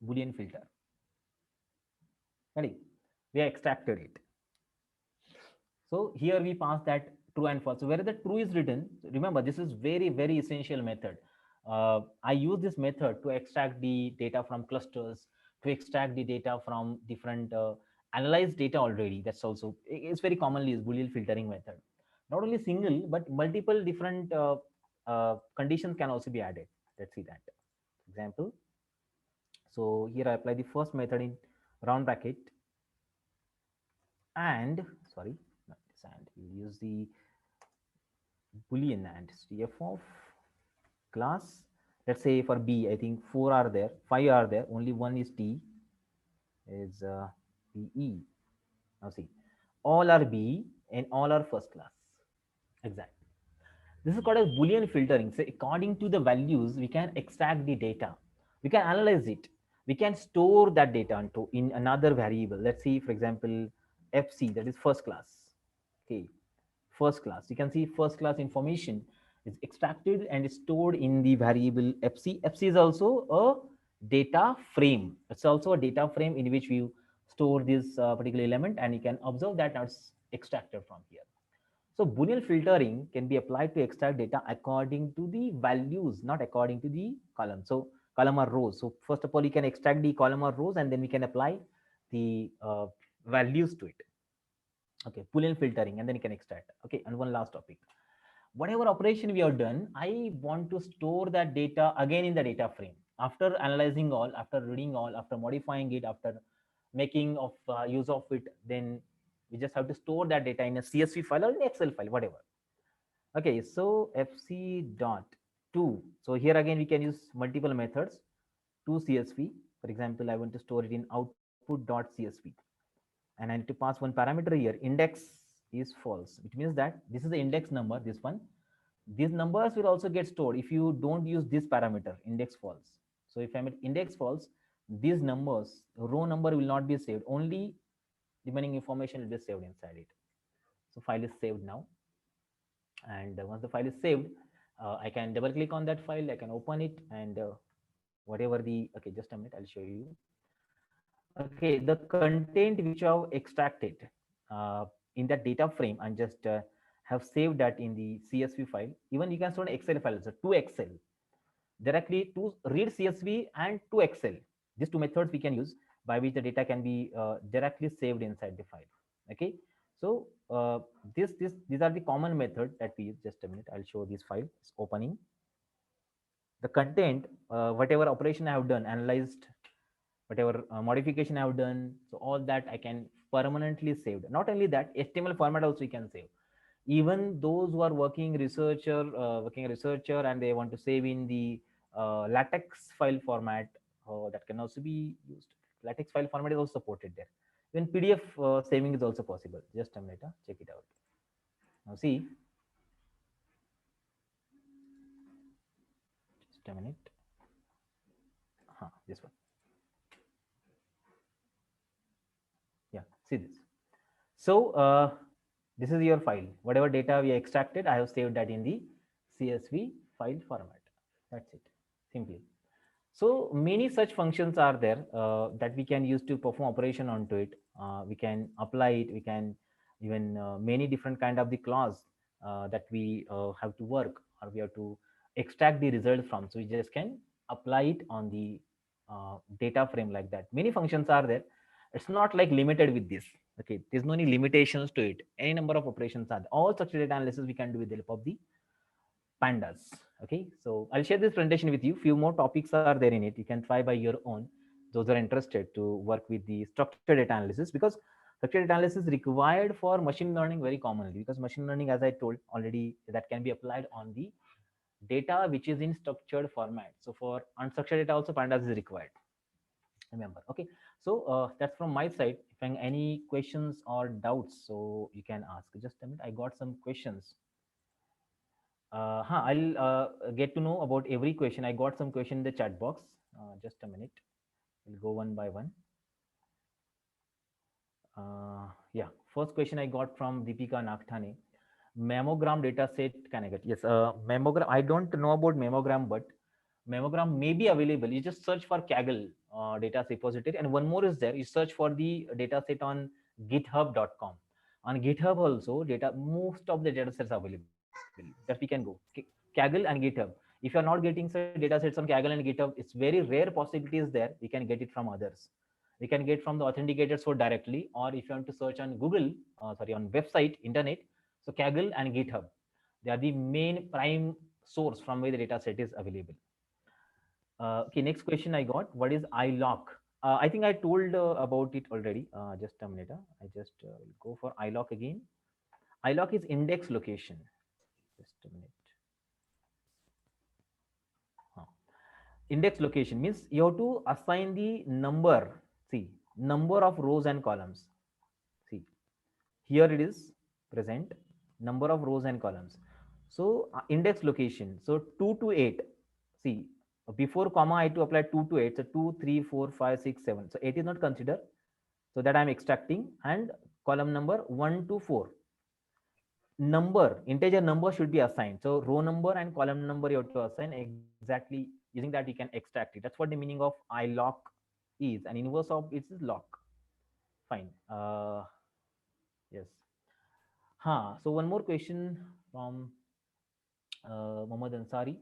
Boolean filter. Ready? We extracted it. So here we pass that true and false. So where the true is written, remember this is very essential method. I use this method to extract the data from clusters, to extract the data from different analyzed data already. That's also, it's very commonly used Boolean filtering method. Not only single, but multiple different conditions can also be added. Let's see that example. So here I apply the first method in round bracket, and sorry, not this, and we'll use the boolean and cf of class. Let's say for b, I think four are there, five are there, only one is t, is be. Now see, all are b and all are first class. Exactly. This is called as Boolean filtering. So according to the values, we can extract the data. We can analyze it. We can store that data into in another variable. Let's see, for example, FC, that is first class. Okay, first class. You can see first class information is extracted and stored in the variable FC. FC is also a data frame. It's also a data frame in which we store this particular element, and you can observe that now it's extracted from here. So Boolean filtering can be applied to extract data according to the values, not according to the column. So column or rows. So first of all, you can extract the column or rows, and then we can apply the values to it. Okay, Boolean filtering, and then you can extract. Okay, and one last topic. Whatever operation we have done, I want to store that data again in the data frame. After analyzing all, after reading all, after modifying it, after making of use of it, then we just have to store that data in a CSV file or an Excel file, whatever. Okay, so fc dot to. So here again we can use multiple methods to CSV. For example, I want to store it in output dot CSV, and I need to pass one parameter here. Index is false. It means that this is the index number. This one. These numbers will also get stored if you don't use this parameter index false. So if I'm at index false, these numbers row number will not be saved. Only remaining information will be saved inside it. So file is saved now, and once the file is saved, I can double click on that file, I can open it, and whatever the, okay, just a minute, I'll show you. Okay, the content which you have extracted in that data frame and just have saved that in the CSV file. Even you can store an Excel file, so to Excel directly to read CSV and to Excel. These two methods we can use by which the data can be directly saved inside the file. Okay, so these are the common method that we use. Just a minute, I'll show this file. It's opening. The content, whatever operation I have done, analyzed, whatever modification I have done, so all that I can permanently saved. Not only that, HTML format also you can save. Even those who are working researcher, and they want to save in the latex file format, that can also be used. Latex file format is also supported there. Even PDF saving is also possible. Just a minute, check it out. Now see, just a minute. This one. Yeah, see this. So this is your file. Whatever data we extracted, I have saved that in the CSV file format. That's it, simply. So many such functions are there that we can use to perform operation onto it. We can apply it. We can even many different kind of the clause that we have to work, or we have to extract the result from. So we just can apply it on the data frame like that. Many functions are there. It's not like limited with this. Okay, there's no any limitations to it. Any number of operations are there. All structured data analysis we can do with the help of the pandas. Okay, so I'll share this presentation with you. Few more topics are there in it. You can try by your own, those are interested to work with the structured data analysis, because structured data analysis is required for machine learning very commonly, because machine learning, as I told already, that can be applied on the data which is in structured format. So for unstructured data also pandas is required, remember. Okay, so that's from my side. If any questions or doubts, so you can ask. Just a minute, I got some questions. I'll get to know about every question. I got some question in the chat box. Just a minute. We'll go one by one. Yeah, first question I got from Deepika Nakthane. Mammogram data set can I get? Yes, mammogram. I don't know about mammogram, but mammogram may be available. You just search for Kaggle data repository, and one more is there. You search for the data set on github.com. On GitHub also, most of the data sets are available that we can go. Kaggle and GitHub. If you are not getting such data sets on Kaggle and GitHub, it's very rare possibilities there. We can get it from others. We can get from the authenticators for directly, or if you want to search on Google, on website, internet. So Kaggle and GitHub, they are the main prime source from where the data set is available. Okay, next question I got. What is iLock? I think I told about it already. Just a minute. I just go for iLock again. iLock is index location. Just a minute. Huh. Index location means you have to assign the number. See, number of rows and columns. See, here it is present, number of rows and columns. So index location. So 2 to 8. See, before comma I have to apply 2 to 8. So 2, 3, 4, 5, 6, 7. So 8 is not considered. So that I'm extracting, and column number 1 to 4. Number, integer number should be assigned. So row number and column number you have to assign exactly. Using that you can extract it. That's what the meaning of iLock is. An inverse of it is lock. Fine. Yes. So one more question from Mohammad Ansari.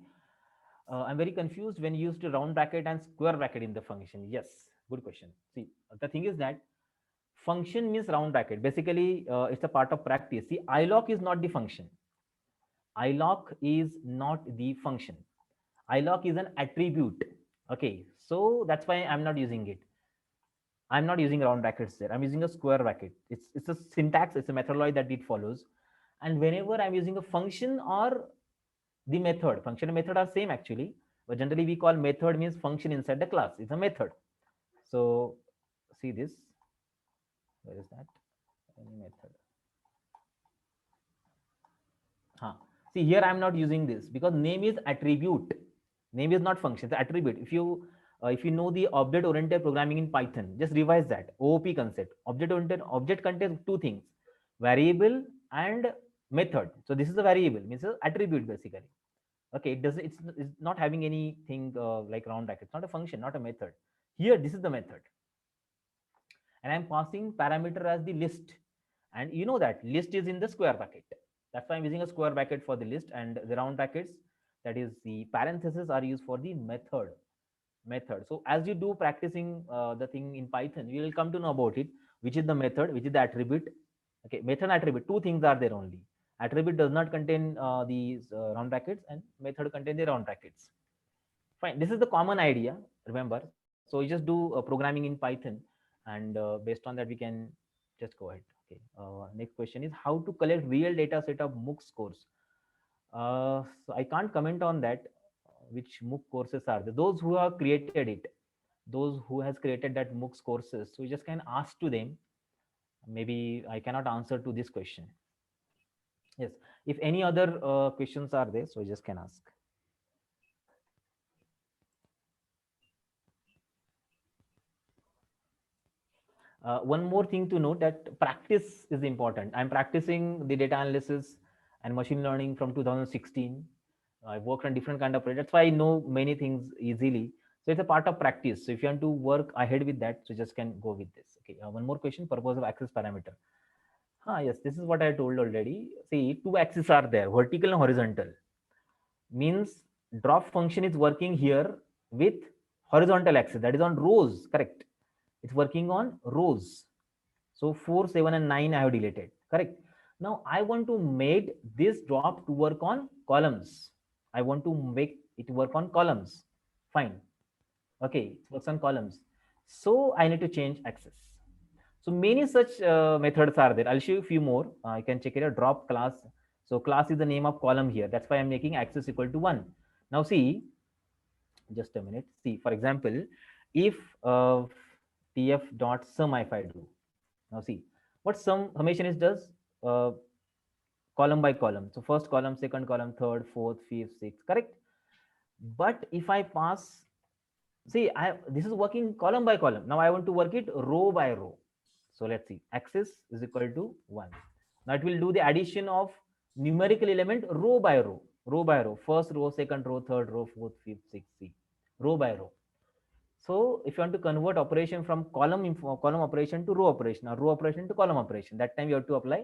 I'm very confused when you used to round bracket and square bracket in the function. Yes, good question. See, the thing is that function means round bracket. Basically, it's a part of practice. See, iLock is not the function. iLock is not the function. iLock is an attribute. Okay, so that's why I'm not using it. I'm not using round brackets there. I'm using a square bracket. It's a syntax, it's a methodology that it follows. And whenever I'm using a function or the method, function and method are same actually, but generally we call method means function inside the class. It's a method. So see this. Where is that? Any method? See, here I'm not using this because name is attribute. Name is not function, it's attribute. If you know the object oriented programming in Python, just revise that OOP concept. Object oriented, object contains two things, variable and method. So this is a variable, means an attribute basically. Okay, it's not having anything like round bracket. It's not a function, not a method. Here this is the method, and I'm passing parameter as the list, and you know that list is in the square bracket. That's why I'm using a square bracket for the list, and the round brackets, that is the parentheses, are used for the method. So as you do practicing the thing in Python, you will come to know about it, which is the method, which is the attribute. Okay, method and attribute, two things are there only. Attribute does not contain these round brackets, and method contain the round brackets. Fine, this is the common idea, remember. So you just do programming in Python, and based on that we can just go ahead. Okay, next question is how to collect real data set of MOOC scores. So I can't comment on that, which MOOC courses are there. Those who have created it, those who has created that MOOCs courses, so you just can ask to them. Maybe I cannot answer to this question. Yes, if any other questions are there, so you just can ask. One more thing to note, that practice is important. I'm practicing the data analysis and machine learning from 2016. I've worked on different kind of projects. That's why I know many things easily. So it's a part of practice. So if you want to work ahead with that, so just can go with this. Okay. One more question, purpose of access parameter. Yes, this is what I told already. See, two axes are there, vertical and horizontal. Means drop function is working here with horizontal axis, that is on rows, correct? It's working on rows. So 4, 7, and 9 I have deleted, correct? Now I want to make this drop to work on columns. I want to make it work on columns. Fine. Okay, it works on columns. So I need to change axis. So many such methods are there. I'll show you a few more. You can check it out. Drop class. So class is the name of column here. That's why I'm making axis equal to 1. Now see, just a minute. See, for example, if tf dot sum, if I do, now see what summation is does, column by column. So first column, second column, third, fourth, fifth, sixth, correct? But if I pass, see, this is working column by column. Now I want to work it row by row. So let's see, axis is equal to 1. Now it will do the addition of numerical element row by row, first row, second row, third row, fourth, fifth, sixth, see, row by row. So if you want to convert operation from column operation to row operation, or row operation to column operation, that time you have to apply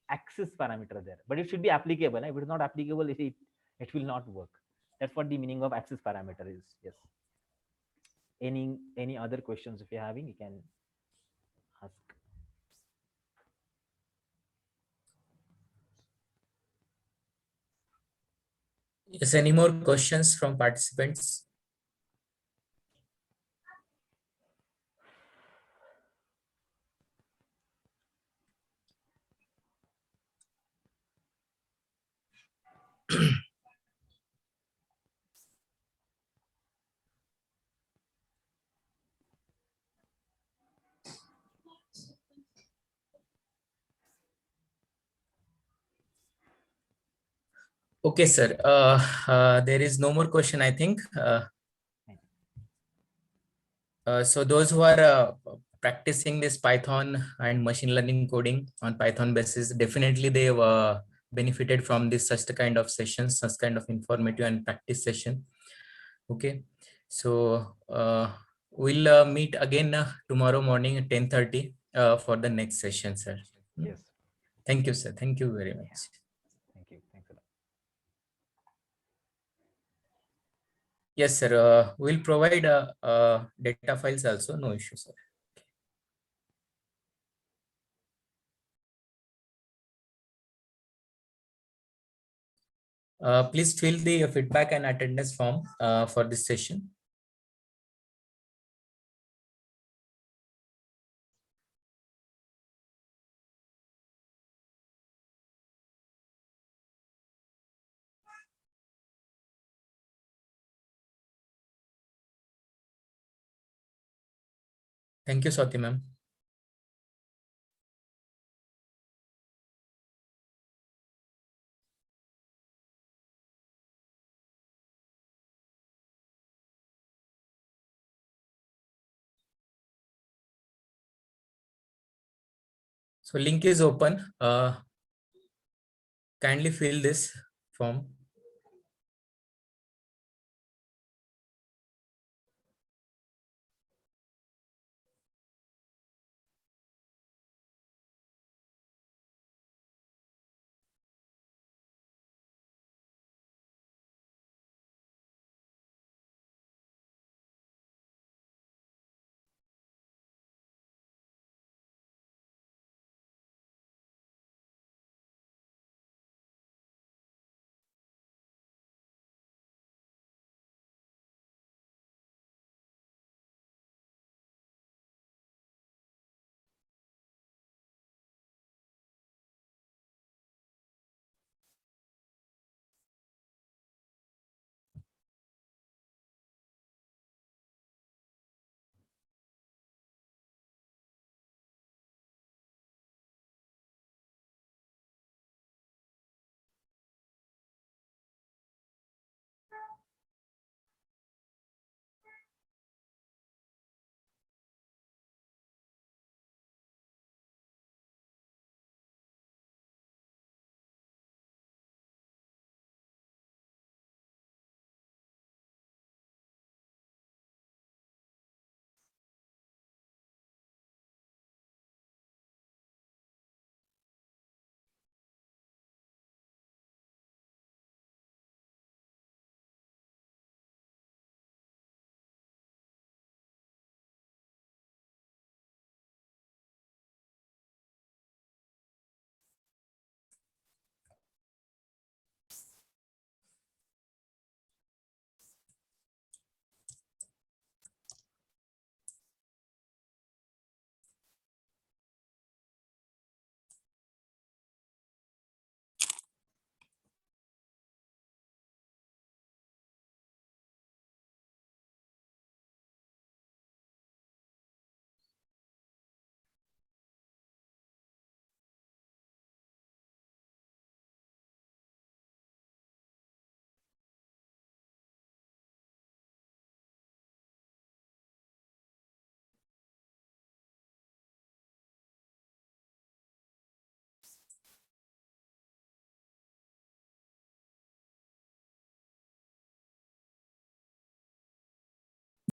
axis parameter there. But it should be applicable. If it is not applicable, it will not work. That's what the meaning of axis parameter is. Yes. Any other questions if you're having, you can ask. Yes, any more questions from participants? Okay, sir. There is no more question, I think. So those who are practicing this Python and machine learning coding on Python basis, definitely they've benefited from this such the kind of sessions, such kind of informative and practice session. Okay, so we'll meet again tomorrow morning at 10:30 for the next session, sir. Yes. Thank you, sir. Thank you very much. Thank you. Thanks a lot. Yes, sir. We'll provide data files also. No issue, sir. Please fill the feedback and attendance form for this session. Thank you, Swati ma'am. So link is open. Kindly fill this form.